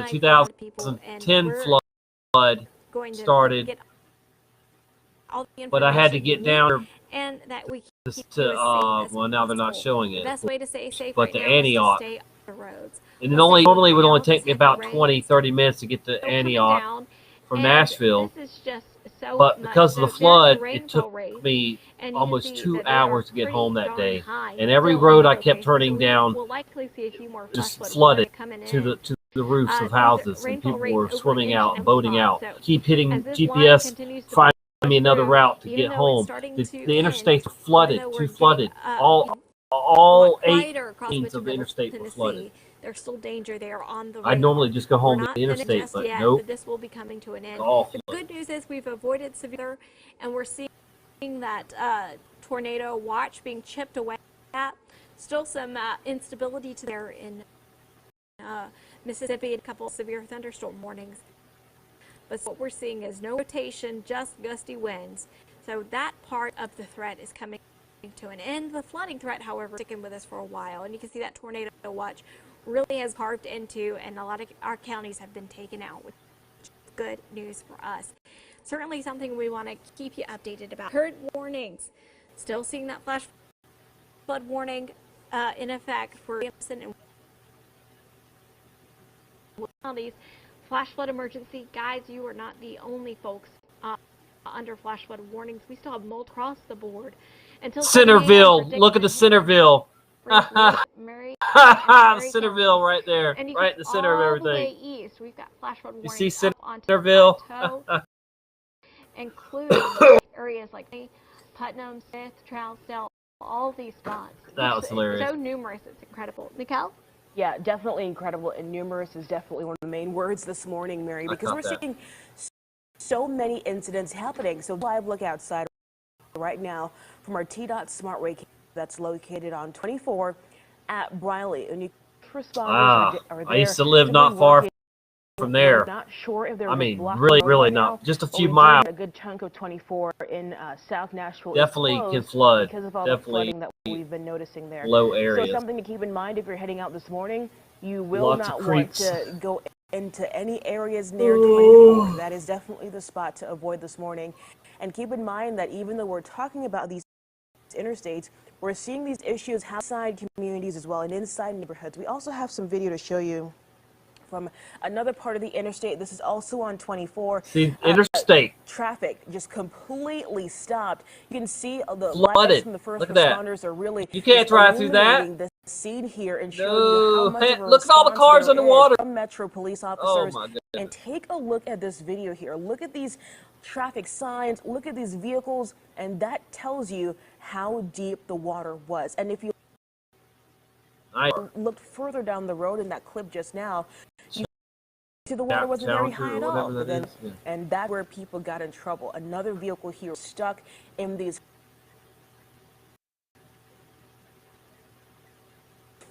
2010 flood started. But I had to get down and that we to well, now they're not showing it. The best way to stay safe but right to now Antioch. is to stay off the roads. And it normally would only take me about 20-30 minutes to get to Antioch from Nashville. This is just so but because of the flood, it took rate, me almost 2 hours to get home that day. And every road I kept turning down just flooded to the roofs of houses, and people were swimming out and boating out. Keep hitting GPS, find me another route to get home. The interstates are flooded, too flooded. All 8 lanes of the interstate were flooded. There's still danger there on the road. I'd normally just go home to the interstate, but nope. But this will be coming to an end. The good news is we've avoided severe, and we're seeing that tornado watch being chipped away at. Still some instability to there in Mississippi, and a couple of severe thunderstorm warnings. But what we're seeing is no rotation, just gusty winds. So that part of the threat is coming to an end. The flooding threat, however, is sticking with us for a while. And you can see that tornado watch really has carved into, and a lot of our counties have been taken out, which is good news for us. Certainly something we want to keep you updated about. Current warnings. Still seeing that flash flood warning in effect for Williamson and counties. Flash flood emergency. Guys, you are not the only folks under flash flood warnings. We still have multiple across the board. until 7 a.m. Centerville. Look at the Centerville. Mary, Centerville right there. and you Right in come the center of all the everything. way east. We've got flash flood You warnings see up onto the Centerville? plateau, including areas like Putnam, Smith, Trousdale, all these spots. That was hilarious. So numerous, it's incredible. Nicole? Yeah, definitely incredible, and numerous is definitely one of the main words this morning, Mary, because we're seeing so many incidents happening. So live look outside right now from our T-Dot Smart Ray that's located on 24 at Briley. And responders are there. I used to live not far from there. We're not sure if there was I mean, a block really, road really right not. now, Just a but few we do miles. have a good chunk of 24 in South Nashville. Definitely is can flood. because of all Definitely the flooding that we've been noticing there. low areas. So something to keep in mind if you're heading out this morning. You will Lots not of want creeks. to go into any areas near 24. That is definitely the spot to avoid this morning. And keep in mind that even though we're talking about these interstates, we're seeing these issues outside communities as well and inside neighborhoods. We also have some video to show you from another part of the interstate. This is also on 24. See, interstate. Traffic just completely stopped. You can see the Flooded. lights from the first Look at that. responders are really You can't drive through that. illuminating the scene here and showing you how much of a Look at all the response cars there underwater. is from Metro police officers. Oh my goodness. And take a look at this video here. Look at these traffic signs. Look at these vehicles, and that tells you how deep the water was. And if you looked further down the road in that clip just now, you see the water wasn't very high at all. But then, and that's where people got in trouble. Another vehicle here stuck in these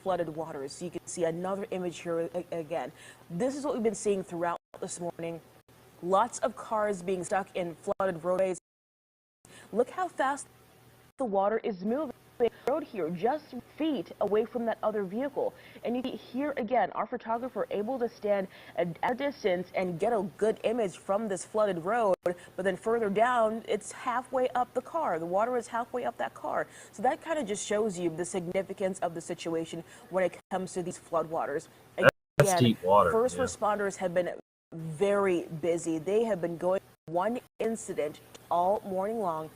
flooded waters. So you can see another image here again. This is what we've been seeing throughout this morning. Lots of cars being stuck in flooded roadways. Look how fast the water is moving. Road here, just feet away from that other vehicle. And you can here again, our photographer able to stand at a distance and get a good image from this flooded road, but then further down, it's halfway up the car. The water is halfway up that car. So that kind of just shows you the significance of the situation when it comes to these floodwaters. Again, That's deep water. First responders have been very busy. They have been going one incident all morning long.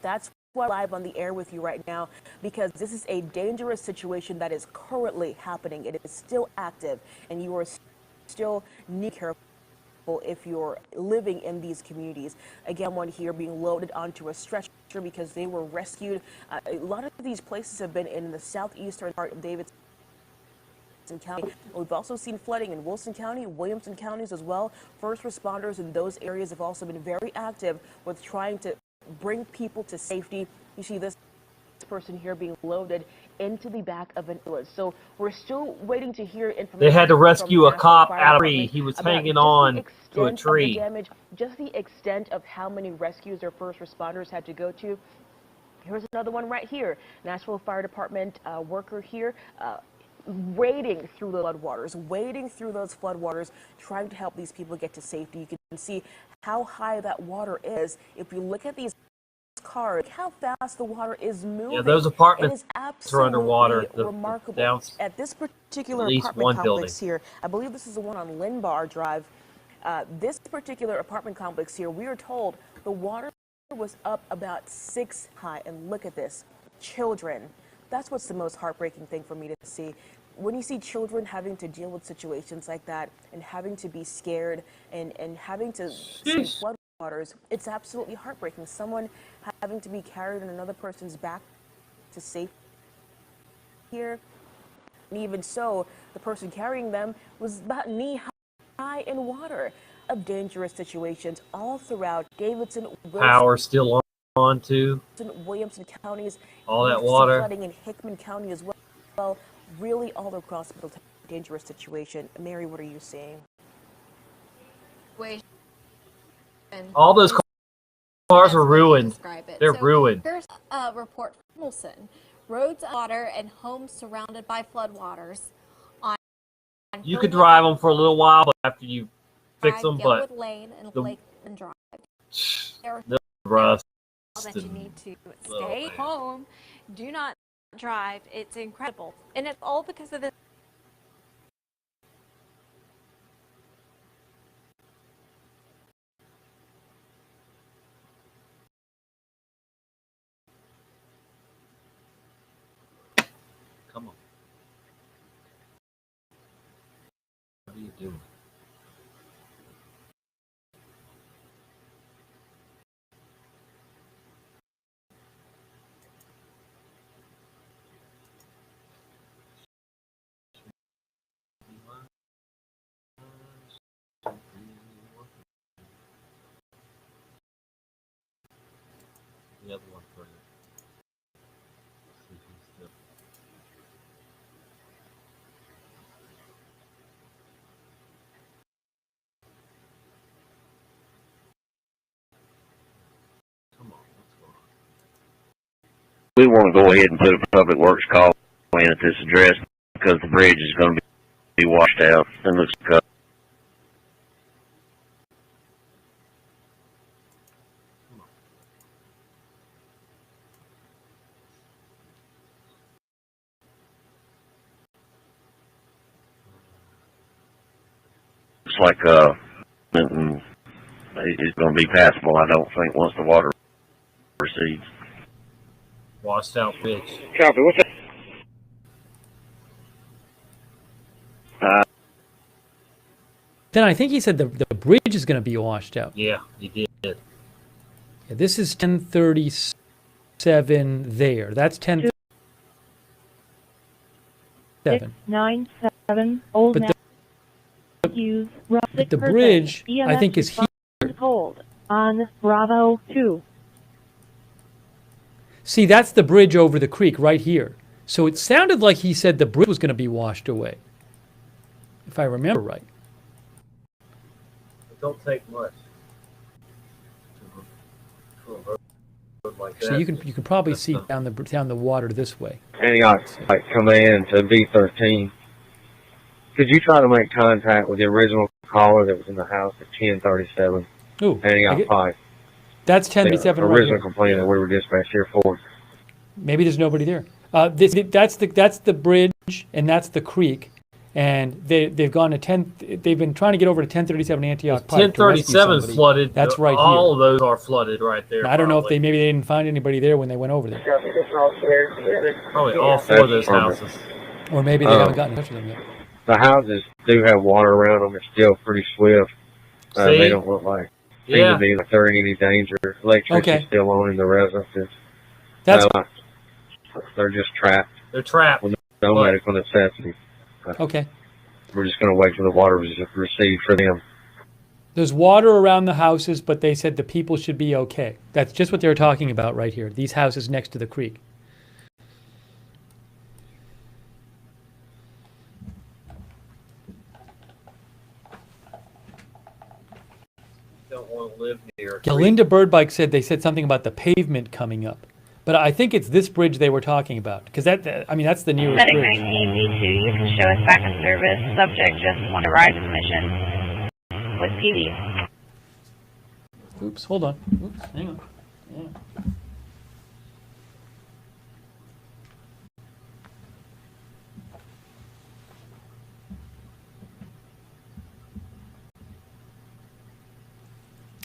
That's why I'm live on the air with you right now, because this is a dangerous situation that is currently happening. It is still active, and you are still need to be careful if you're living in these communities. Again, one here being loaded onto a stretcher because they were rescued. A lot of these places have been in the southeastern part of Davidson County. We've also seen flooding in Wilson County, Williamson counties as well. First responders in those areas have also been very active with trying to bring people to safety. You see this person here being loaded into the back of an ambulance. So we're still waiting to hear information. They had to rescue a from cop Fire out of a Department tree. He was about hanging just the on to a extent of the tree. damage, just the extent of how many rescues their first responders had to go to. Here's another one right here. Nashville Fire Department worker here wading through the floodwaters, trying to help these people get to safety. You can see how high that water is. If you look at these cars, look how fast the water is moving. Yeah, those apartments it is absolutely are underwater. remarkable. At this particular apartment complex here, I believe this is the one on Linbar Drive. This particular apartment complex here, we are told the water was up about 6 high. And look at this, children. That's what's the most heartbreaking thing for me to see. When you see children having to deal with situations like that and having to be scared and having to see floodwaters, it's absolutely heartbreaking. Someone having to be carried on another person's back to safety here. And even so, the person carrying them was about knee-high in water. Of dangerous situations all throughout Davidson, Wilson, Power still on too. Williamson counties. All that We've seen water. flooding in Hickman County as well. Really all across the dangerous situation. Mary, what are you seeing? All those cars are ruined. They're ruined. Here's a report from Wilson. Roads, water, and homes surrounded by floodwaters. You could drive them for a little while, but after you fix them, but Lane and the, Lakeland Drive. the rust. That you need to stay home. Do not drive. It's incredible. And it's all because of this. doing? The other one further. See if he's still. Come on, what's going on? We want to go ahead and put a public works call in at this address because the bridge is going to be washed out and looks cut. Looks like it's going to be passable, I don't think, once the water recedes. Washed out bridge. Copy. What's that? Then I think he said the bridge is going to be washed out. Yeah, he did. Yeah, this is 1037 there. That's 1037. 697 Old But Matthews, the bridge, I think, is here. Hold on Bravo 2. See, that's the bridge over the creek right here. So it sounded like he said the bridge was going to be washed away, if I remember right. It don't take much to a road like that. So you can probably see down the water this way. Antioch like come in to B13. Could you try to make contact with the original caller that was in the house at 1037? Ooh, Antioch Pike. That's 1037 the right original here. complaint that we were dispatched here for. Maybe there's nobody there. That's the bridge and that's the creek, and they've gone to 10. They've been trying to get over to 1037 Antioch Pike. 1037 is flooded. That's right here. All of those are flooded right there. I don't know if maybe they didn't find anybody there when they went over there. Probably all four of those houses. Or maybe they haven't gotten in touch with them yet. The houses do have water around them. It's still pretty swift. They don't look like to be like they're in any danger. Electricity's still on in the residences. They're just trapped. They're trapped. With no medical necessity. Okay. We're just going to wait till the water is received for them. There's water around the houses, but they said the people should be okay. That's just what they were talking about right here. These houses next to the creek. Don't want to live near. Yeah, Linda Birdbike said they said something about the pavement coming up. But I think it's this bridge they were talking about, because that's the nearest Setting bridge. 19V2, you can show us back in service. Subject just want to ride mission with PD. Oops, hold on. Oops, hang on. Yeah.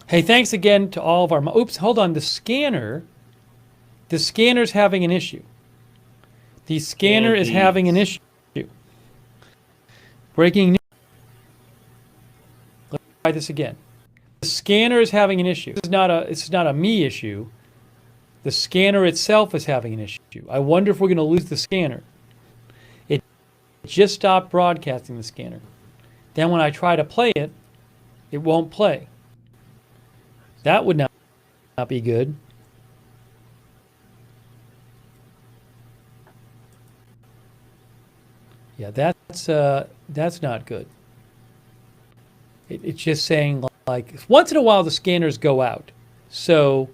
Hey, thanks again to all of our... Oops, hold on. The scanner's having an issue. The scanner is having an issue. Breaking news. Let's try this again. The scanner is having an issue. It's not a me issue. The scanner itself is having an issue. I wonder if we're going to lose the scanner. It just stopped broadcasting the scanner. Then when I try to play it, it won't play. That would not be good. Yeah, that's not good. It's just saying like once in a while the scanners go out. So,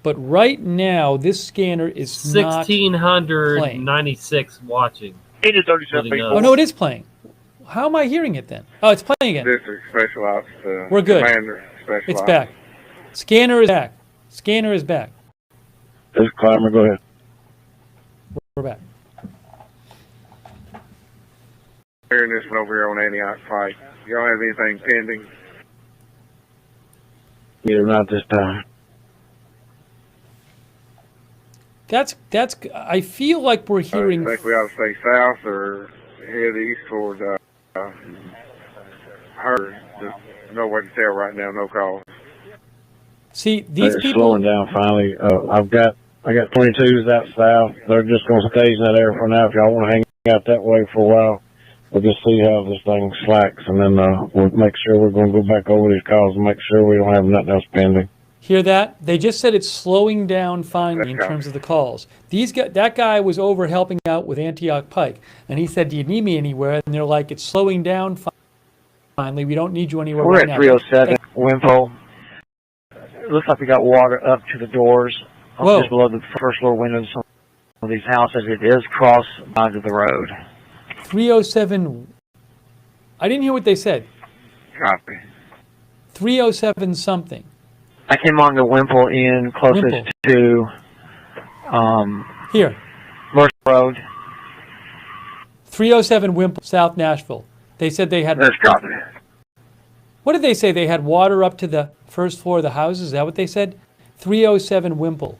but right now this scanner is not 1,696 watching. 837. Oh no, it is playing. How am I hearing it then? Oh, it's playing again. District Special Ops. We're good. Commander Special It's Ops. back. Scanner is back. Scanner is back. This is Clymer. Go ahead. We're back. Hearing this one over here on Antioch Pike. Y'all have anything pending? Either not this time. That's. I feel like we're hearing. You think we ought to stay south, or head east towards her. Just no way to tell right now. No call. See, these It's people slowing down finally. I got 22s out south. They're just going to stay in that area for now. If y'all want to hang out that way for a while, we'll just see how this thing slacks, and then we'll make sure we're going to go back over these calls and make sure we don't have nothing else pending. hear that? They just said it's slowing down finally in terms of the calls. That guy was over helping out with Antioch Pike, and he said, "Do you need me anywhere?" And they're like, "It's slowing down finally. We don't need you anywhere We're right at now." 307 Wimpole. It looks like we got water up to the doors, just below the first floor windows of these houses. It is cross onto the road. 307. I didn't hear what they said. Copy. 307 something. I came on the Wimpole Inn closest to here, Mercer Road. 307 Wimpole, South Nashville. They said they had. That's copy. What did they say? They had water up to the first floor of the houses? Is that what they said? 307 Wimpole.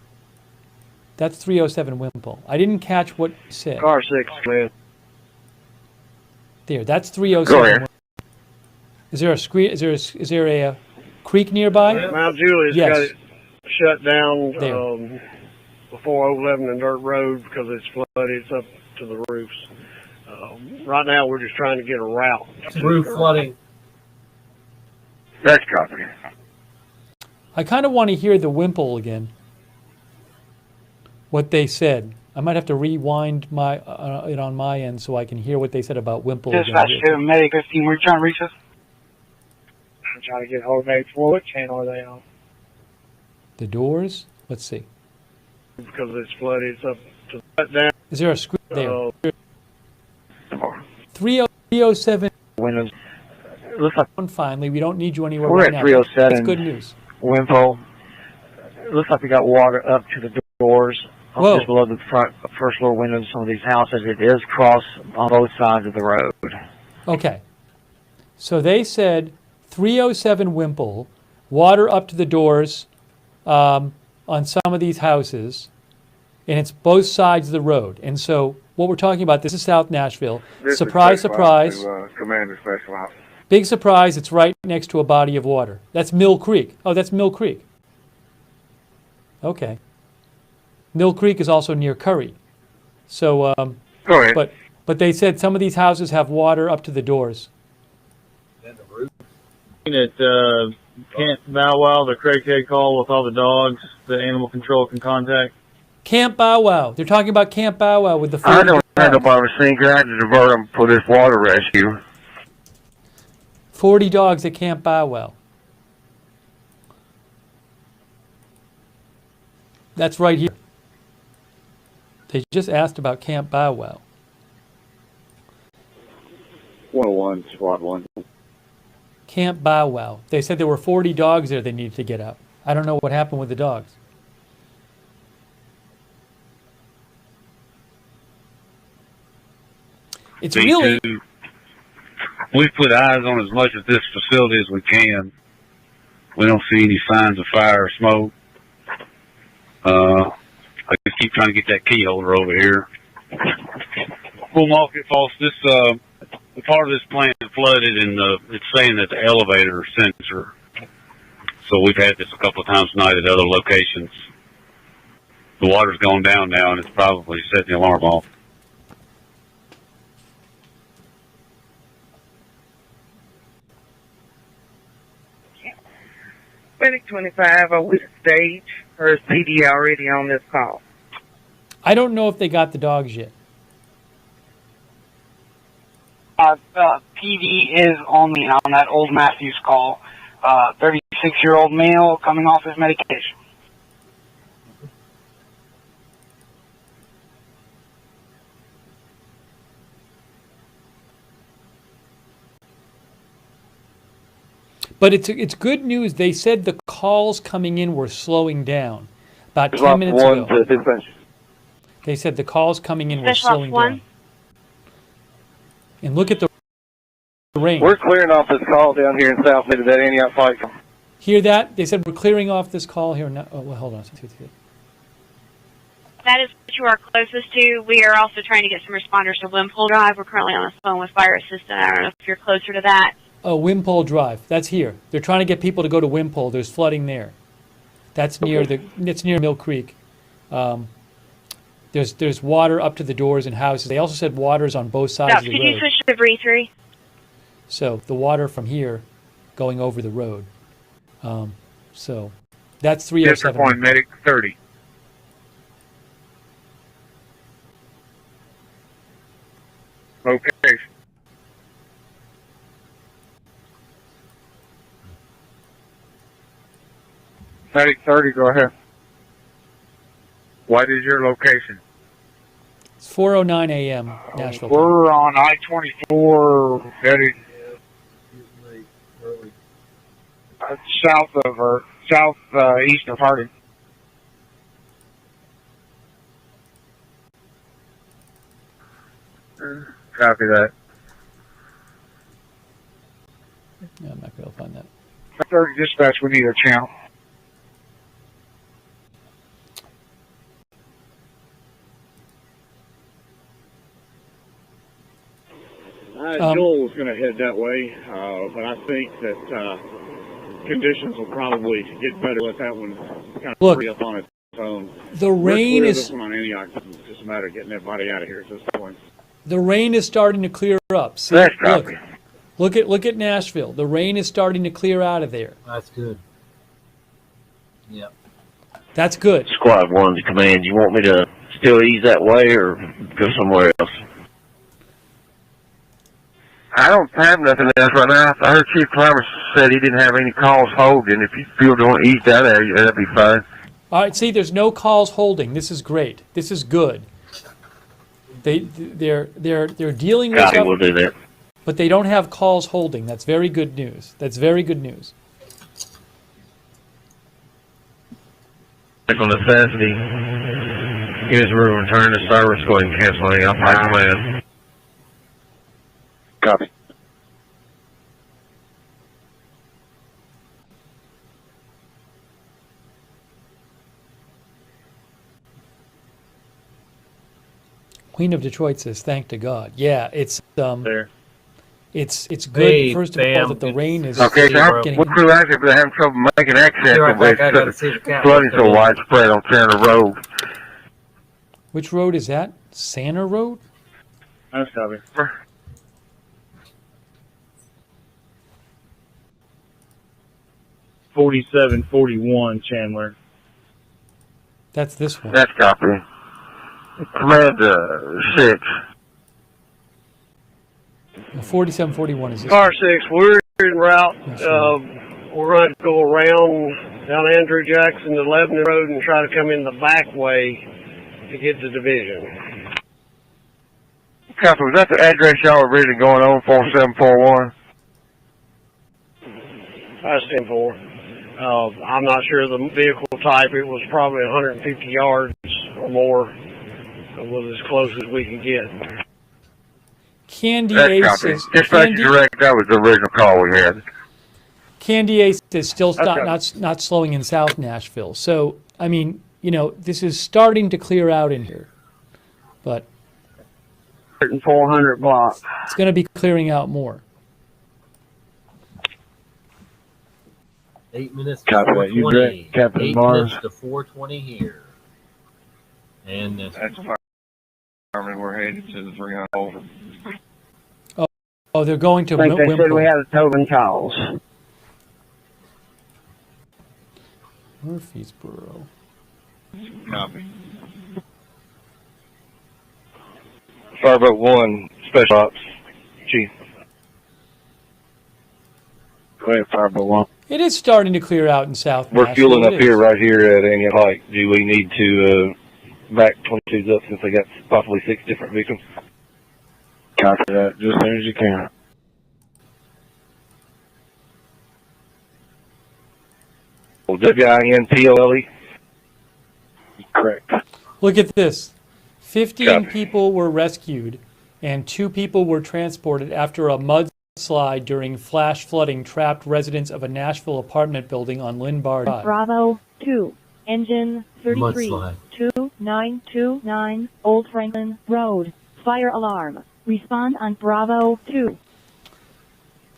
That's 307 Wimpole. I didn't catch what you said. Car 6, man. There, that's 307. Is there a is there a creek nearby? Mount Juliet's got it shut down before Old Lebanon Dirt Road because it's flooded. It's up to the roofs. Right now, we're just trying to get a route. Roof flooding. That's copy. I kind of want to hear the Wimpole again. What they said. I might have to rewind it on my end so I can hear what they said about Wimpole. Dispatch to Medic 15, we're trying to reach us. I'm trying to get hold of Medic 4. What channel are they on? The doors? Let's see. Because it's flooded, it's up to shut down. Is there a screen there? 307 windows. It looks like finally. We don't need you anywhere we're right at 307. That's good news. Wimpole. It looks like we got water up to the doors. Just below the first floor windows of some of these houses. It is cross on both sides of the road. Okay. So they said 307 Wimpole, water up to the doors on some of these houses, and it's both sides of the road. And so what we're talking about, this is South Nashville. Surprise, surprise. Commander Special Ops. Big surprise, it's right next to a body of water. That's Mill Creek. Oh, that's Mill Creek. Okay. Mill Creek is also near Curry. So, go ahead. But they said some of these houses have water up to the doors. At Camp Bow Wow, the crackhead call with all the dogs that animal control can contact. Camp Bow Wow. They're talking about Camp Bow Wow with the 40 I don't have nobody sinker. I had to divert them for this water rescue. 40 dogs at Camp Bow Wow. That's right here. They just asked about Camp Bow Wow. 101, Squad 1. Camp Bow Wow. They said there were 40 dogs there they needed to get out. I don't know what happened with the dogs. It's really... We put eyes on as much of this facility as we can. We don't see any signs of fire or smoke. I just keep trying to get that key holder over here. Full market false. This the part of this plant flooded, and it's saying that the elevator sensor. So we've had this a couple of times tonight at other locations. The water's gone down now, and it's probably setting the alarm off. Medic 25, are we stage, or is PD already on this call? I don't know if they got the dogs yet. PD is on that old Matthews call. 36-year-old male coming off his medication. But it's good news. They said the calls coming in were slowing down. About 10 minutes ago. They said the calls coming in were slowing down. And look at the rain. We're clearing off this call down here in South Mid at that Antioch Pike. Hear that? They said we're clearing off this call here. No, oh, well, hold on. That is you are closest to. We are also trying to get some responders to Wimpole Drive. We're currently on the phone with Fire Assistant. I don't know if you're closer to that. Oh, Wimpole Drive. That's here. They're trying to get people to go to Wimpole. There's flooding there. That's near it's near Mill Creek. There's water up to the doors in houses. They also said water's on both sides of the road. Could you switch to V3? So the water from here going over the road. So that's 307. District 1 medic 30. Location. Medic 30, go ahead. What is your location? It's 4:09 a.m. Nashville. We're on I-24, Medic. southeast of Harding. Copy that. Yeah, I'm not going to be able to find that. 30 dispatch, we need a channel. Joel was going to head that way, but I think that conditions will probably get better with that one kind of free up on its own. The rain is... This one on Antioch. It's just a matter of getting everybody out of here at this point. The rain is starting to clear up. See, look at Nashville. The rain is starting to clear out of there. That's good. Yep. That's good. Squad 1 to command. You want me to still ease that way or go somewhere else? I don't have nothing else right now. I heard Chief Clymer said he didn't have any calls holding. If you feel you want to ease that area, that'd be fine. All right, see, there's no calls holding. This is great. This is good. They're dealing with stuff, we'll do that. but they don't have calls holding. That's very good news. That's very good news. On necessity, here's where we return to service. Go ahead and cancel any outside command. Copy. Queen of Detroit says, "Thank to God." Yeah, it's there. It's good. Hey, first of Bam, all, that the rain is Okay, so getting. what crew actually been having trouble making access Right back, I gotta with see the count. flooding so widespread on Center Road. Which road is that? Santa Road? That's copy. 4741 Chandler. That's this one. That's copy. Command 6. 4741 is this Car one. 6, we're en route. We're going to go around down Andrew Jackson to Lebanon Road and try to come in the back way to get to Division. Copy. Was that the address y'all were really going on, 4741? That's 10-4. I'm not sure the vehicle type. It was probably 150 yards or more. It was as close as we could get. Candy That's Ace copy. is Dispatch direct, that was the original call we had. Candy Ace is still Okay. not slowing in South Nashville. So I mean, this is starting to clear out in here, but 400 block. it's going to be clearing out more. 8 minutes to Copy that. You 4:20. direct, Captain 8 Mars. minutes to 4:20 here. And That's fine. We're headed to the 300 over. Oh, they're going to I think they said we Wimpole. had a total calls. Murfreesboro. Copy. Fireboat 1, Special Ops, Chief. Go ahead, Fireboat 1. It is starting to clear out in South We're Nashville. fueling It up is. here, right here at Antioch Pike. Do we need to back 22s up since they got possibly 6 different victims? Copy that. Just as soon as you can. Well, WINPLLE? Correct. Look at this. 15 Copy. people were rescued and 2 people were transported after a mudslide during flash flooding trapped residents of a Nashville apartment building on Lynn Bar Drive. Bravo 2, engine 33, Mudslide. 2, 929 Old Franklin Road. Fire alarm. Respond on Bravo 2.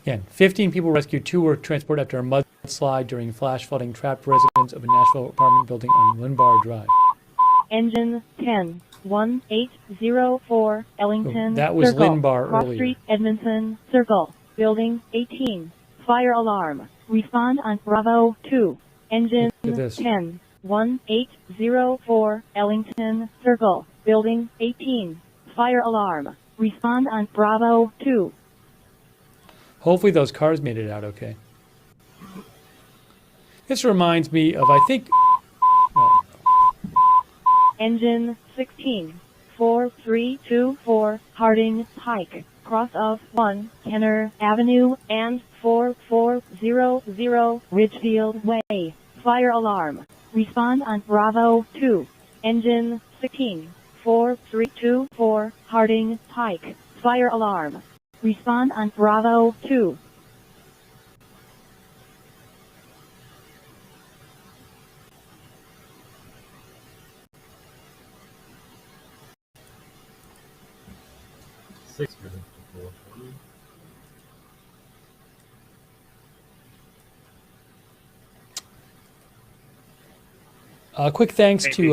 Again, 15 people rescued, 2 were transported after a mudslide during flash flooding, trapped residents of a Nashville apartment building on Linbar Drive. Engine 10, 1804, Ellington Oh, that was Circle. Linbar Cross earlier. Street, Edmondson Circle. Building 18. Fire alarm. Respond on Bravo 2. Engine Look at this. 10, 1804, Ellington Circle. Building 18. Fire alarm. Respond on Bravo 2. Hopefully those cars made it out okay. This reminds me of, I think, Engine 16, 4324, Harding Pike, cross of 1, Kenner Avenue, and 4400, Ridgefield Way. Fire alarm. Respond on Bravo 2. Engine 16, 4324, Harding Pike. Fire alarm. Respond on Bravo 2. Quick thanks to...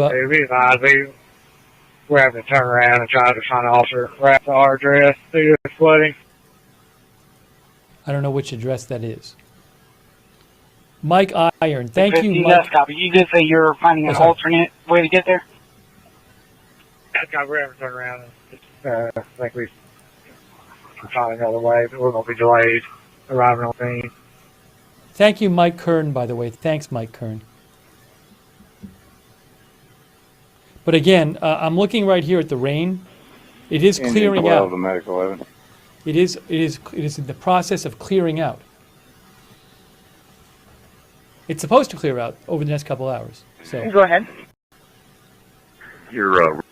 We're having to turn around and try to find an officer. We're at our address due to flooding. I don't know which address that is. Mike Iron. Thank you, Mike. Yes, copy. You did say you're finding an alternate way to get there? Yes, copy. We're having to turn around. And I think we can find another way, but we're going to be delayed arriving on scene. Thank you, Mike Kern, by the way. Thanks, Mike Kern. But again, I'm looking right here at the rain. It is clearing out. It is in the process of clearing out. It's supposed to clear out over the next couple hours. So go ahead. Your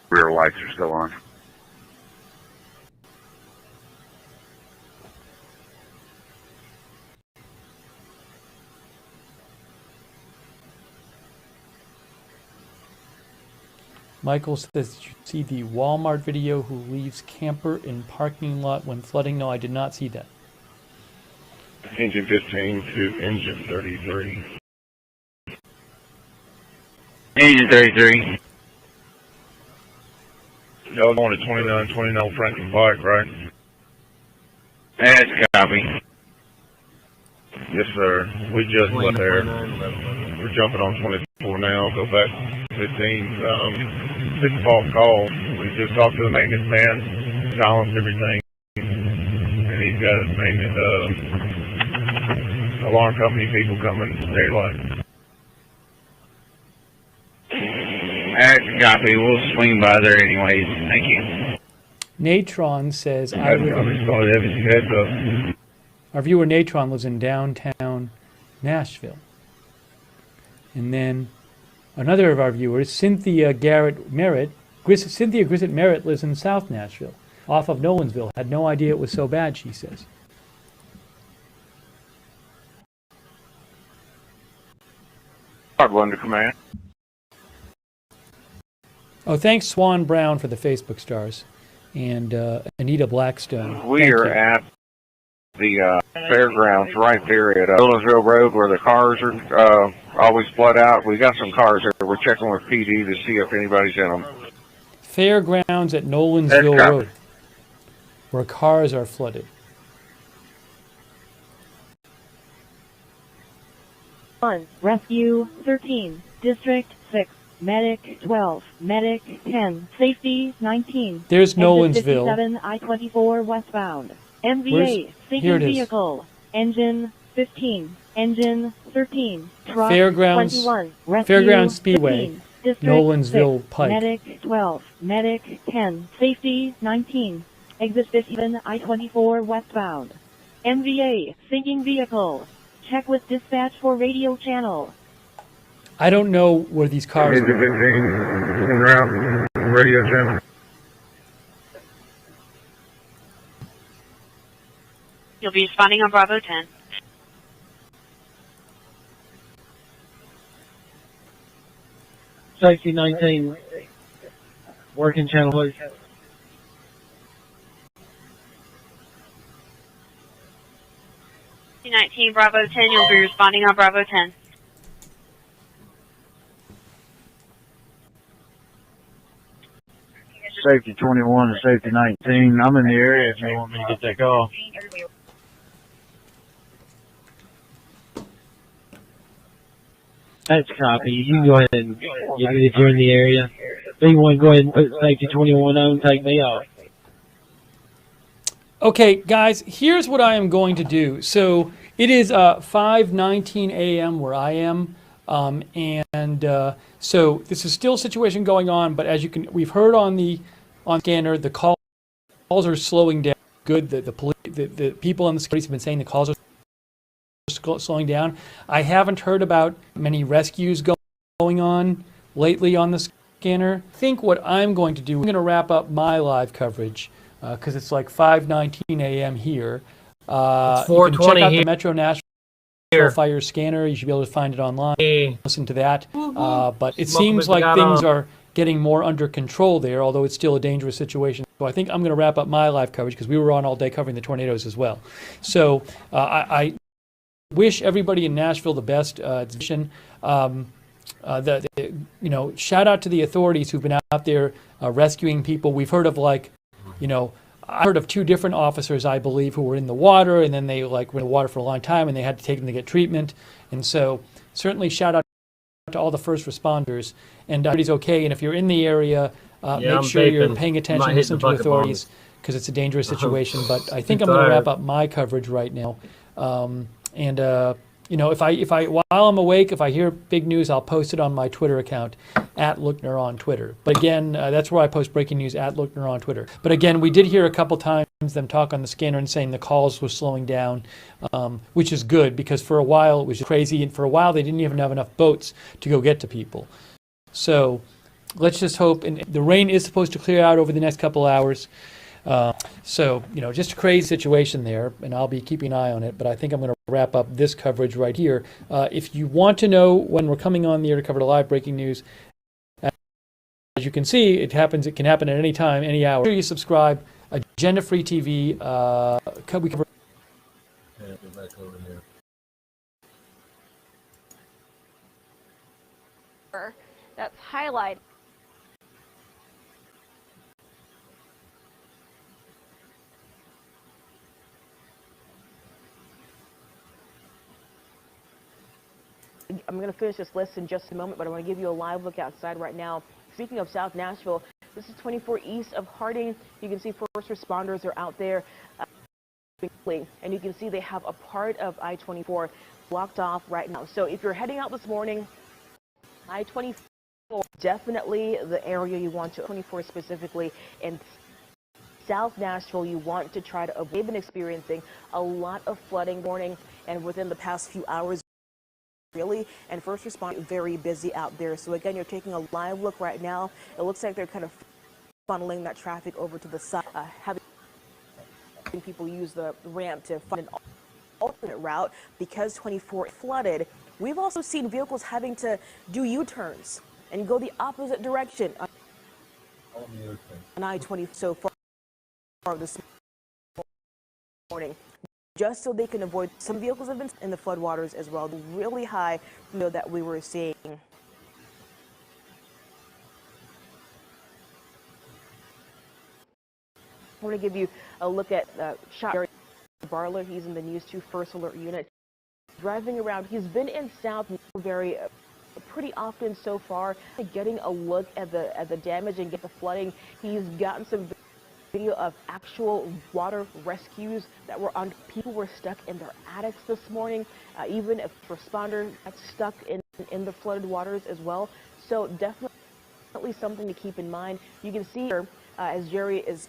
rear lights are still on. Michael says, did you see the Walmart video who leaves camper in parking lot when flooding? No, I did not see that. Engine 15 to engine 33. Engine 33. Y'all going to 2929 Franklin Pike, right? That's copy. Yes, sir. We just left there. We're jumping on 24 now. Go back 15. It's a false call. We just talked to the maintenance man, tell him everything. And he's got his maintenance alarm company people coming. They're like, That's copy. We'll swing by there anyways. Thank you. Natron says, our viewer Natron lives in downtown Nashville. And then another of our viewers, Cynthia Garrett Merritt, Cynthia Grissett Merritt lives in South Nashville, off of Nolansville. Had no idea it was so bad, she says. under command. Oh, thanks Swan Brown for the Facebook stars, and Anita Blackstone. We are at the fairgrounds right there at Nolansville Road where the cars are always flood out. We got some cars there. We're checking with PD to see if anybody's in them. Fairgrounds at Nolansville Road, where cars are flooded. Rescue 13, District 6, Medic 12, Medic 10, Safety 19. There's Nolansville. 57 I-24 westbound. MVA, sinking vehicle, engine 15, engine 13, truck Fairgrounds, 21, Rescue Fairgrounds Speedway, 15, District Nolansville 6, Pike. Medic 12, Medic 10, Safety 19, exit 57 I-24 westbound. MVA, sinking vehicle. Check with dispatch for radio channel. I don't know where these cars are. Radio channel. You'll be responding on Bravo 10. Safety 19, working channel, please. 19 Bravo 10, you'll be responding on Bravo 10. Safety 21 and safety 19. I'm in the area if you want me to get that call. That's copy. You can go ahead and get me if you're in the area. If you want to go ahead and put safety 21 on, take me off. Okay, guys, here's what I am going to do. So it is 5:19 a.m. where I am, so this is still a situation going on. But as we've heard on scanner, the calls are slowing down. Good, the people on the streets have been saying the calls are slowing down. I haven't heard about many rescues going on lately on the scanner. I think what I'm going to do, I'm going to wrap up my live coverage. Because it's like 5:19 a.m. here. You can check out the Metro Nashville Fire Scanner. You should be able to find it online. Listen to that. But it seems like things are getting more under control there, although it's still a dangerous situation. So I think I'm going to wrap up my live coverage because we were on all day covering the tornadoes as well. So I wish everybody in Nashville the best. Shout out to the authorities who've been out there rescuing people. We've heard of I heard of 2 different officers, I believe, who were in the water, and then they were in the water for a long time, and they had to take them to get treatment. And so certainly shout out to all the first responders. And everybody's okay. And if you're in the area, make sure you're paying attention, listen to authorities, because it's a dangerous situation. But I think I'm going to wrap up my coverage right now. While I'm awake, if I hear big news, I'll post it on my Twitter account, @LookNer on Twitter. But again, that's where I post breaking news, @LookNer on Twitter. But again, we did hear a couple times them talk on the scanner and saying the calls were slowing down, which is good because for a while it was crazy, and for a while they didn't even have enough boats to go get to people. So let's just hope, and the rain is supposed to clear out over the next couple hours. Just a crazy situation there, and I'll be keeping an eye on it, but I think I'm going to wrap up this coverage right here. If you want to know when we're coming on the air to cover the live breaking news, as you can see, it can happen at any time, any hour. Make sure you subscribe. Agenda Free TV. We cover. Get back over here. That's highlighted. I'm going to finish this list in just a moment, but I want to give you a live look outside right now. Speaking of South Nashville, this is 24 east of Harding. You can see first responders are out there, and you can see they have a part of I-24 blocked off right now. So if you're heading out this morning, I-24 definitely the area you want to, 24 specifically, and South Nashville you want to try to avoid. They've been experiencing a lot of flooding morning and within the past few hours. Really, and first responders very busy out there. So again, you're taking a live look right now. It looks like they're kind of funneling that traffic over to the side, having people use the ramp to find an alternate route because 24 flooded. We've also seen vehicles having to do U-turns and go the opposite direction on I-20 so far this morning, just so they can avoid. Some vehicles have been in the floodwaters as well, really high, that we were seeing. I want to give you a look at Jerry Barler. He's in the News 2 First Alert Unit. Driving around, he's been in South very pretty often so far, getting a look at the damage and get the flooding. He's gotten some video of actual water rescues that were on. People were stuck in their attics this morning. Even a responder got stuck in the flooded waters as well. So definitely something to keep in mind. You can see here as Jerry is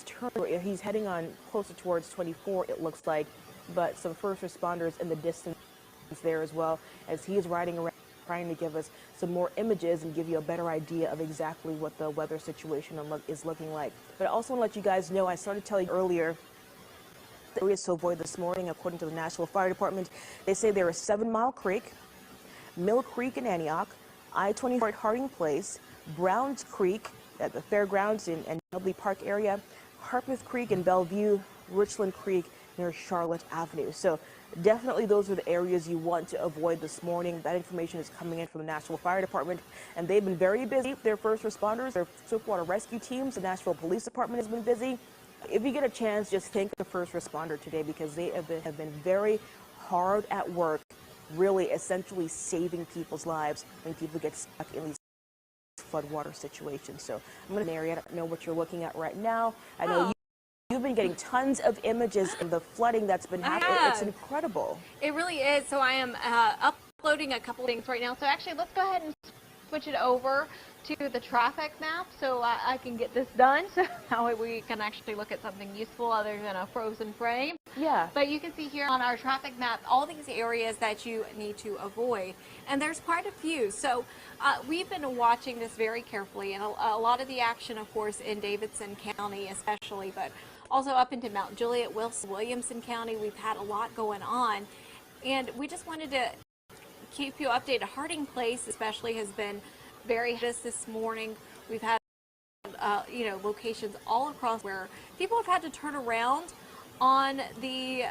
turning, he's heading on closer towards 24. It looks like, but some first responders in the distance there as well as he is riding around, trying to give us some more images and give you a better idea of exactly what the weather situation is looking like. But I also want to let you guys know, I started telling you earlier, the areas to avoid this morning, according to the Nashville Fire Department. They say there is 7 Mile Creek, Mill Creek in Antioch, I-24 at Harding Place, Browns Creek at the fairgrounds and Dudley Park area, Harpeth Creek and Bellevue, Richland Creek near Charlotte Avenue. So definitely those are the areas you want to avoid this morning. That information is coming in from the Nashville Fire Department, and they've been very busy. Their first responders, their swiftwater rescue teams, the Nashville Police Department has been busy. If you get a chance, just thank the first responder today, because they have been very hard at work, really essentially saving people's lives when people get stuck in these floodwater situations. So I'm going to Mary, I don't know what you're looking at right now. I know you've been getting tons of images of the flooding that's been happening. It's incredible. It really is. So I am uploading a couple things right now. So actually, let's go ahead and switch it over to the traffic map so I can get this done, so that way we can actually look at something useful other than a frozen frame. Yeah. But you can see here on our traffic map all these areas that you need to avoid, and there's quite a few. So we've been watching this very carefully, and a lot of the action, of course, in Davidson County especially, but also up into Mount Juliet, Williamson County. We've had a lot going on, and we just wanted to keep you updated. Harding Place especially has been very hit this morning. We've had locations all across where people have had to turn around on the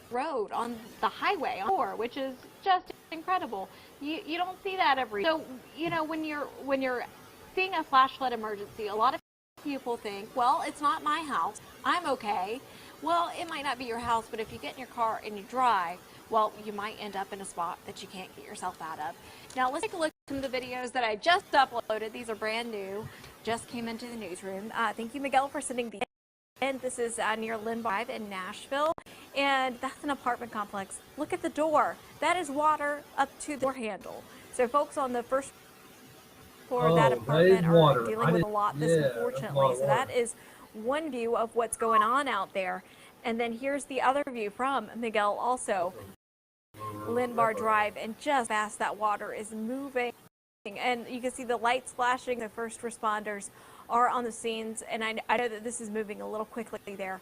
road, on the highway, which is just incredible. You don't see that every. So when you're seeing a flash flood emergency, a lot of people think, well, it's not my house, I'm okay. Well, it might not be your house, but if you get in your car and you drive, well, you might end up in a spot that you can't get yourself out of. Now, let's take a look at some of the videos that I just uploaded. These are brand new, just came into the newsroom. Thank you, Miguel, for sending these in. This is near Lynn Drive in Nashville, and that's an apartment complex. Look at the door. That is water up to the door handle. So folks on the first floor of that apartment are dealing with a lot this unfortunately. So that is one view of what's going on out there. And then here's the other view from Miguel also. Linbar Drive, and just fast that water is moving, and you can see the lights flashing. The first responders are on the scenes, and I know that this is moving a little quickly there,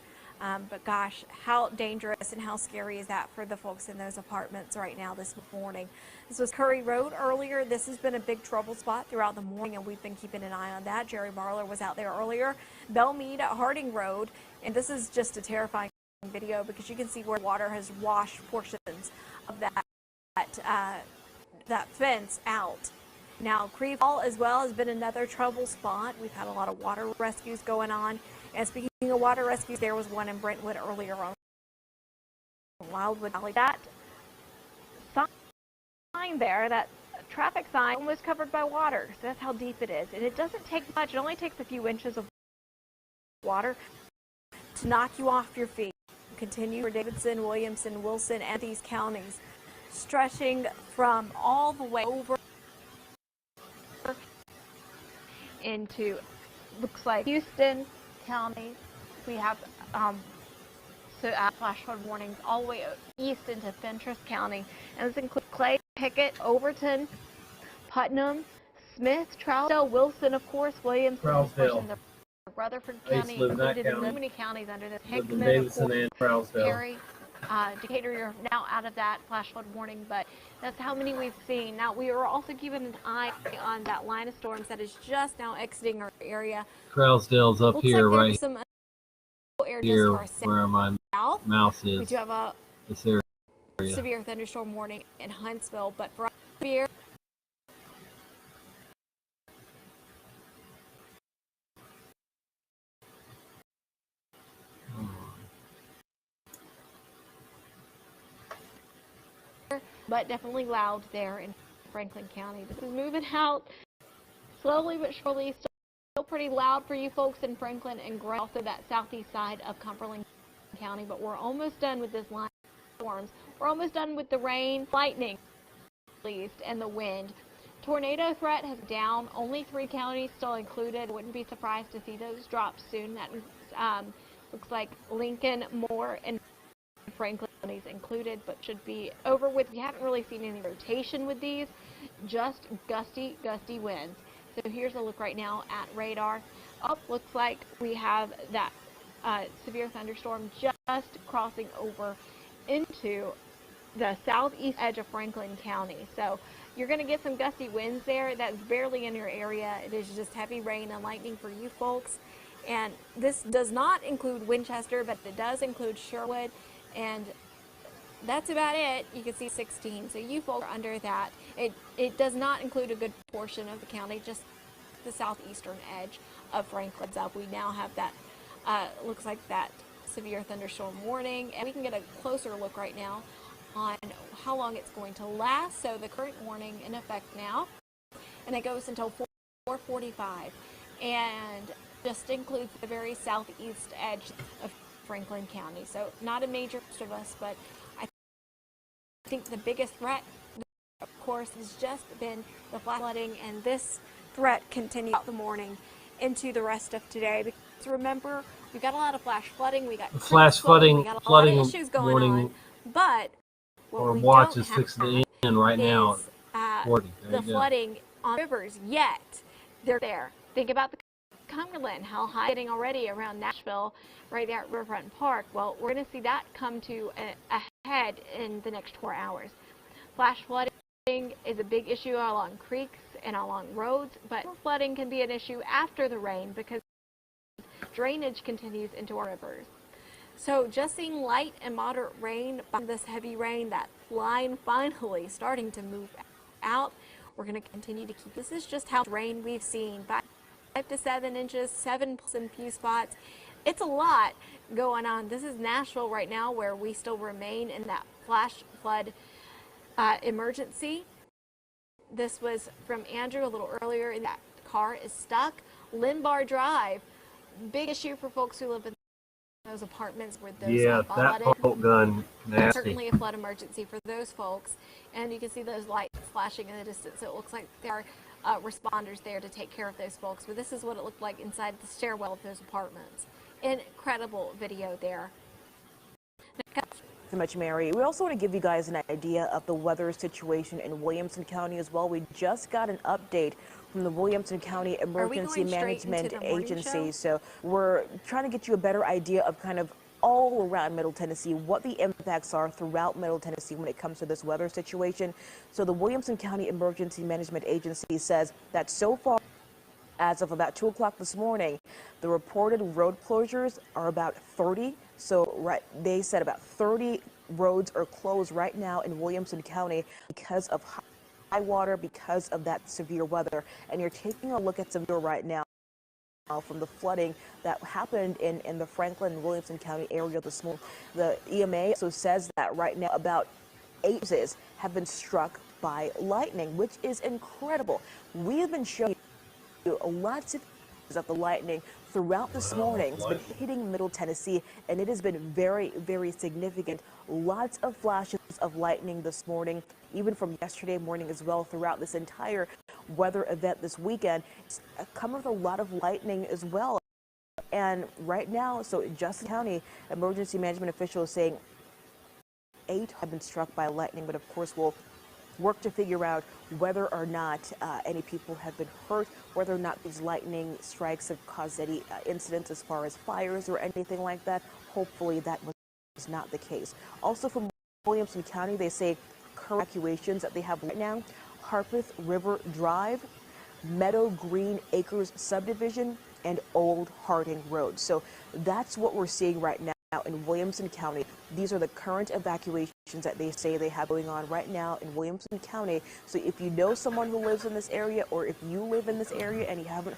but gosh, how dangerous and how scary is that for the folks in those apartments right now this morning. This was Curry Road earlier. This has been a big trouble spot throughout the morning, and we've been keeping an eye on that. Jerry Barler was out there earlier. Belmead at Harding Road, and this is just a terrifying video because you can see where water has washed portions of that fence out. Now, Creve Hall as well has been another trouble spot. We've had a lot of water rescues going on. And speaking of water rescues, there was one in Brentwood earlier on Wildwood Valley. That sign there, that traffic sign, almost covered by water. So that's how deep it is. And it doesn't take much. It only takes a few inches of water to knock you off your feet. Continue for Davidson, Williamson, Wilson, and these counties, stretching from all the way over into, looks like Houston County. We have flash flood warnings all the way east into Fentress County, and this includes Clay, Pickett, Overton, Putnam, Smith, Trousdale, Wilson, of course, Williams, Rutherford County, included in so many counties under this. Hickman, of course, Perry, Decatur, you're now out of that flash flood warning, but that's how many we've seen. Now, we are also keeping an eye on that line of storms that is just now exiting our area. Trousdale's up here, right some here, where my mouse is. We do have a this area. Severe thunderstorm warning in Huntsville, but for here, but definitely loud there in Franklin County. This is moving out slowly but surely. Still pretty loud for you folks in Franklin and Gray, also that southeast side of Cumberland County, but we're almost done with this line of storms. We're almost done with the rain, lightning, at least, and the wind. Tornado threat has down. Only 3 counties still included. Wouldn't be surprised to see those drop soon. That looks like Lincoln, Moore, and Franklin counties included, but should be over with. We haven't really seen any rotation with these, just gusty winds. So here's a look right now at radar. Looks like we have that severe thunderstorm just crossing over into the southeast edge of Franklin County. So You're going to get some gusty winds there. That's barely in your area. It is just heavy rain and lightning for you folks. And this does not include Winchester, but it does include Sherwood. And that's about it. You can see 16. So you folks are under that. It does not include a good portion of the county, just the southeastern edge of Franklin's up. We now have that, looks like that severe thunderstorm warning. And we can get a closer look right now on how long it's going to last. So the current warning in effect now, and it goes until 4:45, and just includes the very southeast edge of Franklin County. So not a major of us, but I think the biggest threat, of course, has just been the flash flooding, and this threat continues out the morning into the rest of today. Because remember, we got a lot of flash flooding, we got flooding, we got a lot of issues going on, but what we watch don't is have fixing to end right now. is the flooding on rivers yet. They're there. Think about the Cumberland, how high getting already around Nashville, right there at Riverfront Park. Well, we're going to see that come to a head in the next 4 hours. Flash flooding is a big issue along creeks and along roads, but flooding can be an issue after the rain because drainage continues into our rivers. So just seeing light and moderate rain, this heavy rain, that line finally starting to move out. We're going to continue to keep, this is just how much rain we've seen, 5 to 7 inches, 7 in a few spots. It's a lot going on. This is Nashville right now, where we still remain in that flash flood emergency. This was from Andrew a little earlier. That car is stuck. Limbar Drive, big issue for folks who live in those apartments where those that bolt gun, nasty. Certainly a flood emergency for those folks. And you can see those lights flashing in the distance. So it looks like there are responders there to take care of those folks. But this is what it looked like inside the stairwell of those apartments. Incredible video there. So much, Mary. We also want to give you guys an idea of the weather situation in Williamson County as well. We just got an update from the Williamson County Emergency Management Agency. So we're trying to get you a better idea of kind of all around Middle Tennessee, what the impacts are throughout Middle Tennessee when it comes to this weather situation. So the Williamson County Emergency Management Agency says that so far, as of about 2 o'clock this morning, the reported road closures are about 30. So they said about 30 roads are closed right now in Williamson County because of high water, because of that severe weather. And you're taking a look at some right now from the flooding that happened in the Franklin and Williamson County area this morning. The EMA also says that right now about 8 houses have been struck by lightning, which is incredible. We have been showing lots of the lightning throughout this morning. It's been hitting Middle Tennessee, and it has been very, very significant. Lots of flashes of lightning this morning, even from yesterday morning as well, throughout this entire weather event this weekend. It's come with a lot of lightning as well. And right now, so Justin County emergency management officials saying 8 have been struck by lightning, but of course we'll work to figure out whether or not any people have been hurt, whether or not these lightning strikes have caused any incidents as far as fires or anything like that. Hopefully that was not the case. Also from Williamson County, they say current evacuations that they have right now: Harpeth River Drive, Meadow Green Acres Subdivision, and Old Harding Road. So that's what we're seeing right now in Williamson County. These are the current evacuations that they say they have going on right now in Williamson County. So if you know someone who lives in this area, or if you live in this area and you haven't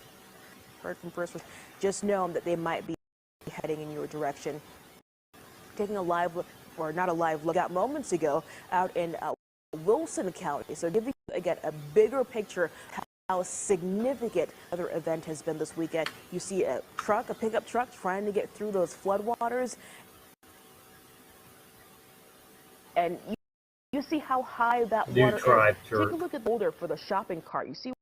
heard from first, just know that they might be heading in your direction. Taking a live look, or not a live look, out moments ago out in Wilson County. So giving you again a bigger picture how significant other event has been this weekend. You see a pickup truck trying to get through those floodwaters, and you see how high that water is. Take a look at the boulder for the shopping cart. You see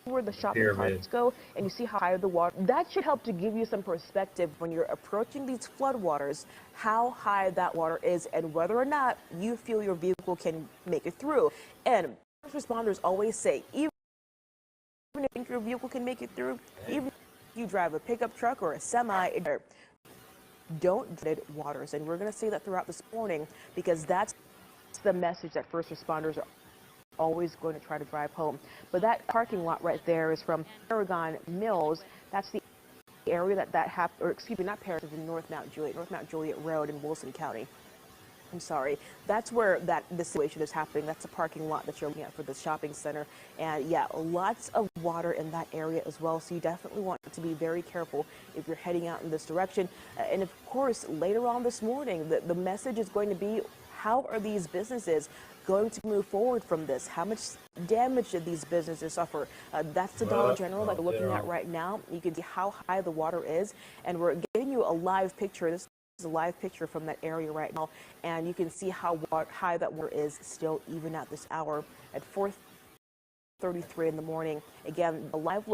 where the shopping carts go, and you see how high the water. That should help to give you some perspective when you're approaching these floodwaters, how high that water is, and whether or not you feel your vehicle can make it through. And first responders always say, even if your vehicle can make it through, even if you drive a pickup truck or a semi, don't dread waters. And we're going to say that throughout this morning, because that's the message that first responders always going to try to drive home. But that parking lot right there is from Paragon Mills. That's the area that happened, or excuse me, not Paris, it's in North Mount Juliet Road in Wilson County. I'm sorry. That's where the situation is happening. That's the parking lot that you're looking at for the shopping center. And yeah, lots of water in that area as well. So you definitely want to be very careful if you're heading out in this direction. And of course, later on this morning, the message is going to be, how are these businesses going to move forward from this? How much damage did these businesses suffer? That's the Dollar General that we're looking at right now. You can see how high the water is, and we're giving you a live picture. This is a live picture from that area right now, and you can see how high that water is still even at this hour at 4:33 in the morning. Again, a live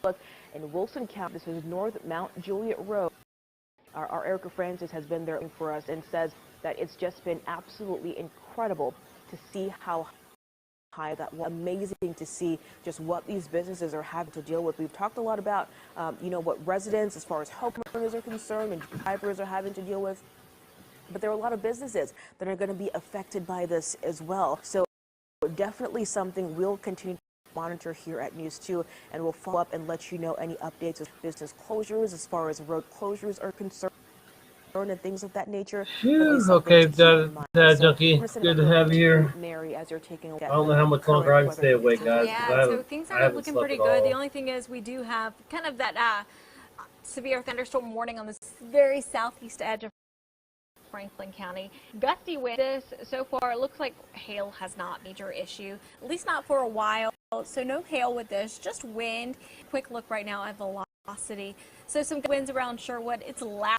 look in Wilson County. This is North Mount Juliet Road. Our Erica Francis has been there for us and says that it's just been absolutely incredible to see how high that was. Amazing to see just what these businesses are having to deal with. We've talked a lot about, what residents, as far as homeowners are concerned, and drivers are having to deal with. But there are a lot of businesses that are going to be affected by this as well. So definitely something we'll continue to monitor here at News 2, and we'll follow up and let you know any updates with business closures, as far as road closures are concerned, and things of that nature. Okay, Junkie, good to have you here. Mary, as you're taking a look at I don't know how much longer I can stay awake, guys. Yeah, so things are looking pretty good. The only thing is we do have kind of that severe thunderstorm warning on this very southeast edge of Franklin County. Gusty wind. So far, it looks like hail has not major issue, at least not for a while. So no hail with this, just wind. Quick look right now at velocity. So some winds around Sherwood. It's loud.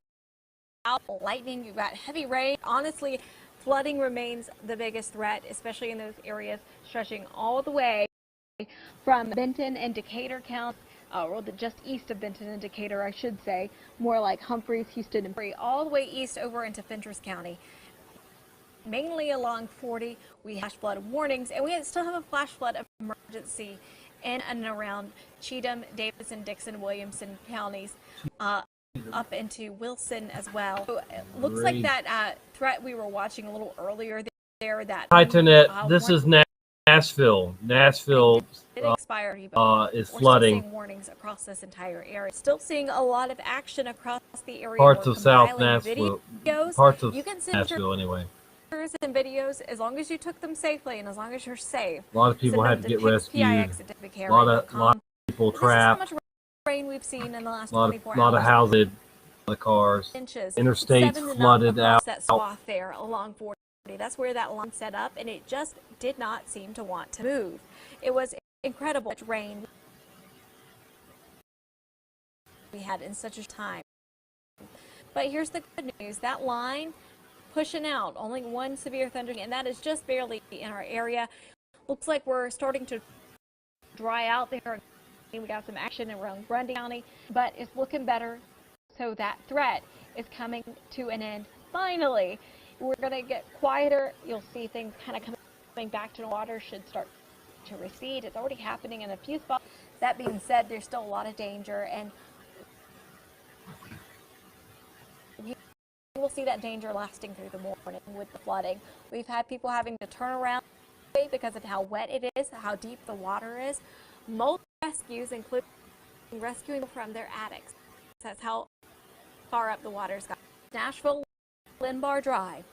Lightning, you've got heavy rain. Honestly, flooding remains the biggest threat, especially in those areas stretching all the way from Benton and Decatur counties, or just east of Benton and Decatur, I should say, more like Humphreys, Houston, and Bree, all the way east over into Fentress County. Mainly along 40, we have flash flood warnings, and we still have a flash flood emergency in and around Cheatham, Davidson, Dixon, Williamson counties. Up into Wilson as well. So it looks like that threat we were watching a little earlier there. That Hi, Tonette. This is Nashville. Nashville is flooding. Seeing warnings across this entire area. Still seeing a lot of action across the area. Parts of South Nashville. Parts of you can send Nashville, anyway. Pictures and videos as long as you took them safely and as long as you're safe. A lot of people had to get rescued. A lot of people trapped. Rain we've seen in the last 24 hours. A lot of houses, a lot of cars. Interstates flooded out. That swath there along 40. That's where that line set up, and it just did not seem to want to move. It was incredible rain we had in such a time. But here's the good news. That line pushing out, only one severe thunderstorm, and that is just barely in our area. Looks like we're starting to dry out there. We got some action around Grundy County, but it's looking better. So that threat is coming to an end. Finally, we're going to get quieter. You'll see things kind of coming back to the water should start to recede. It's already happening in a few spots. That being said, there's still a lot of danger, and you will see that danger lasting through the morning with the flooding. We've had people having to turn around because of how wet it is, how deep the water is. Most rescues, including rescuing from their attics. That's how far up the water's got. Nashville, Linbar Drive.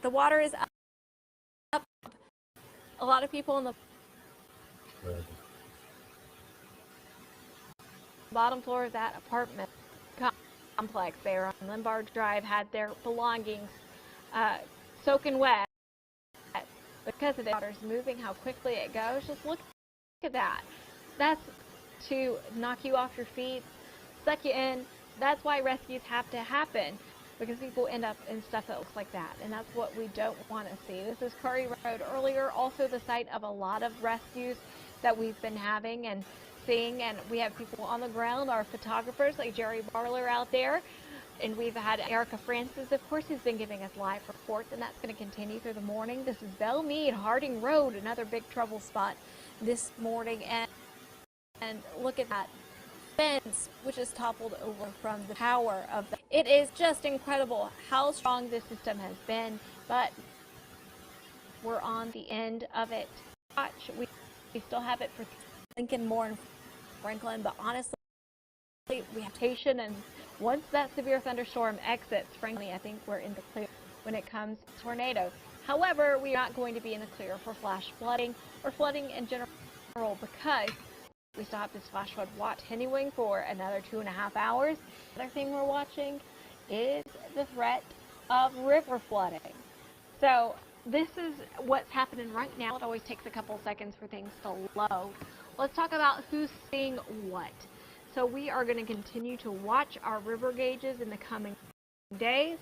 The water is up. A lot of people in the bottom floor of that apartment complex there on Linbar Drive had their belongings soaking wet because of the water's moving, how quickly it goes. Just look at that. That's to knock you off your feet, suck you in. That's why rescues have to happen, because people end up in stuff that looks like that, and that's what we don't want to see. This is Curry Road earlier, also the site of a lot of rescues that we've been having and seeing, and we have people on the ground, our photographers like Jerry Barler out there, and we've had Erica Francis, of course, who's been giving us live reports, and that's going to continue through the morning. This is Belle Meade, Harding Road, another big trouble spot this morning, and look at that fence, which is toppled over from the tower of the. It is just incredible how strong this system has been, but we're on the end of it. Watch, we still have it for Lincoln, Moore, and Franklin, but honestly, we have station, and once that severe thunderstorm exits, frankly, I think we're in the clear when it comes to tornadoes. However, we are not going to be in the clear for flash flooding or flooding in general because we still have this flash flood watch continuing for another 2.5 hours. Another thing we're watching is the threat of river flooding. So this is what's happening right now. It always takes a couple seconds for things to load. Let's talk about who's seeing what. So we are going to continue to watch our river gauges in the coming days.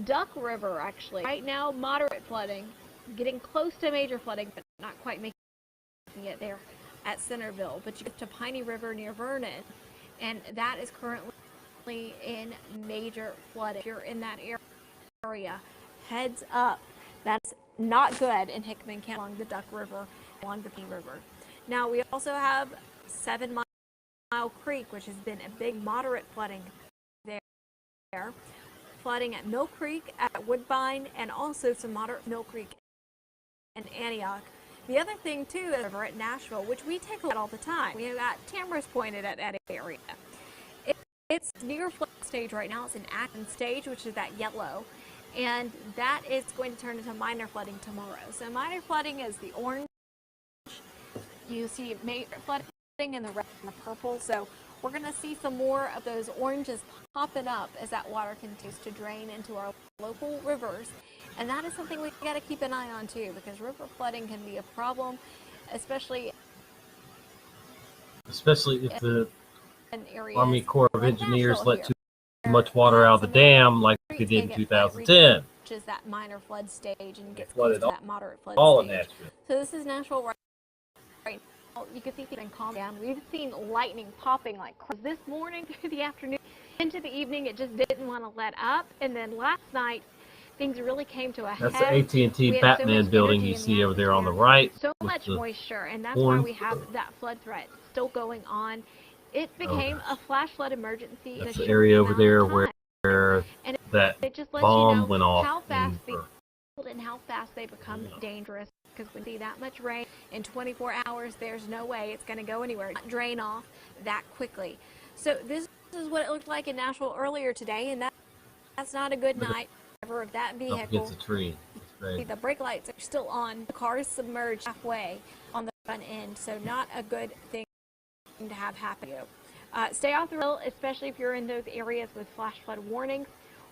Duck River, actually, right now, moderate flooding, getting close to major flooding, but not quite making it there at Centerville. But you get to Piney River near Vernon, and that is currently in major flooding. If you're in that area, heads up. That's not good in Hickman County along the Duck River, along the Piney River. Now, we also have 7 Mile Creek, which has been a big moderate flooding there. Flooding at Mill Creek, at Woodbine, and also some moderate Mill Creek and Antioch. The other thing, too, is over at Nashville, which we take a look at all the time. We have got cameras pointed at that area. It's near flood stage right now. It's an active stage, which is that yellow. And that is going to turn into minor flooding tomorrow. So minor flooding is the orange. You see major flooding in the red and the purple. So we're going to see some more of those oranges popping up as that water continues to drain into our local rivers. And that is something we got to keep an eye on too, because river flooding can be a problem, especially if the Army Corps of Engineers let too much much water out of the dam like they did in 2010. Which is that minor flood stage and gets flooded close to that moderate flood all in stage. Nashville. So this is Nashville right now. You can see things calm down. We've seen lightning popping like crazy this morning through the afternoon. Into the evening, it just didn't want to let up. And then last night, things really came to a head. That's the AT&T Batman building you see over there on the right. So much moisture, and that's why we have that flood threat still going on. It became a flash flood emergency. That's the area over there where that it just lets bomb you know went off. how fast and how fast they become dangerous, because when we see that much rain in 24 hours, there's no way it's going to go anywhere, not drain off that quickly. So this is what it looked like in Nashville earlier today, and that's not a good night for that vehicle. Up against a tree. The brake lights are still on. The car is submerged halfway on the front end, so not a good thing to have happen to you. Stay off the road, especially if you're in those areas with flash flood warnings.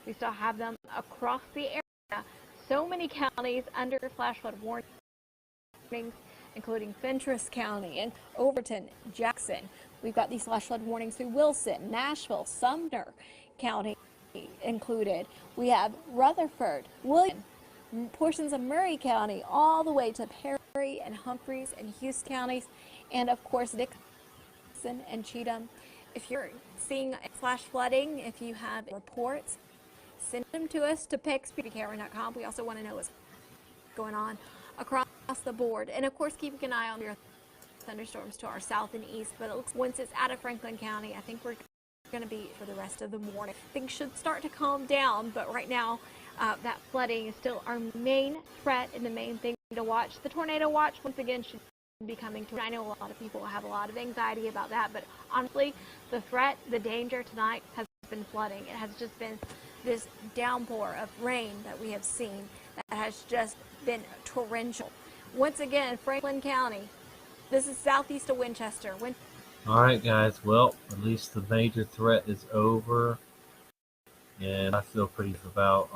We still have them across the area. So many counties under flash flood warnings, including Fentress County and Overton, Jackson. We've got these flash flood warnings through Wilson, Nashville, Sumner County included. We have Rutherford, William, portions of Murray County, all the way to Perry and Humphreys and Hughes counties, and of course Dixon and Cheatham. If you're seeing flash flooding, if you have reports, send them to us to pexpbcameron.com. We also want to know what's going on across the board. And of course, keeping an eye on your thunderstorms to our south and east. But it looks, once it's out of Franklin County, I think we're going to be for the rest of the morning. Things should start to calm down, but right now that flooding is still our main threat and the main thing to watch. The tornado watch, once again, should be coming to. I know a lot of people have a lot of anxiety about that, but honestly, the threat, the danger tonight has been flooding. It has just been this downpour of rain that we have seen that has just been torrential. Once again, Franklin County, this is southeast of Winchester. All right, guys. Well, at least the major threat is over, and I feel pretty good about,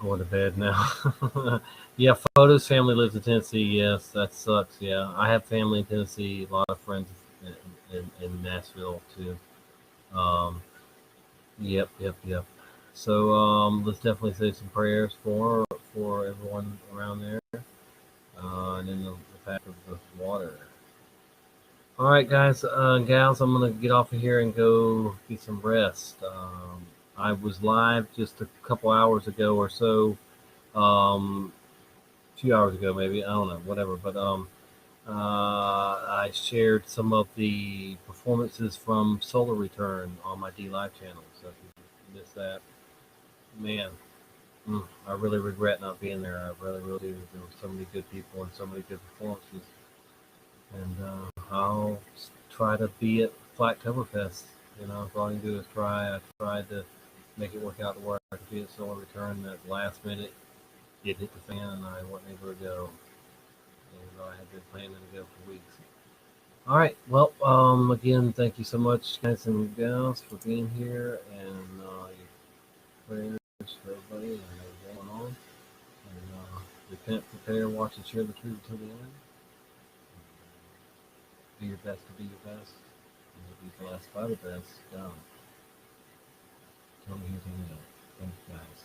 going to bed now. Yeah, Photo's family lives in Tennessee. Yes, that sucks. Yeah, I have family in Tennessee. A lot of friends in Nashville too. Yep. So let's definitely say some prayers for everyone around there, and then the fact of the water. All right, guys, gals, I'm gonna get off of here and go get some rest. I was live just a couple hours ago or so, 2 hours ago maybe, I don't know, whatever. But I shared some of the performances from Solar Return on my D Live channel. So if you missed that, man, I really regret not being there. I really, really do. There were so many good people and so many good performances. And I'll try to be at Flattoberfest. If all you can do is try. I tried to make it work out to where I could be at Solar Return. That last minute, it hit the fan, and I wasn't able to go. Even though I had been planning to go for weeks. All right. Well, again, thank you so much, guys and gals, for being here, and your prayers for everybody and everything going on. And repent, prepare, watch, and share the truth until the end. Do your best to be your best, and be blessed by the best. Tell me anything else. Thanks, guys.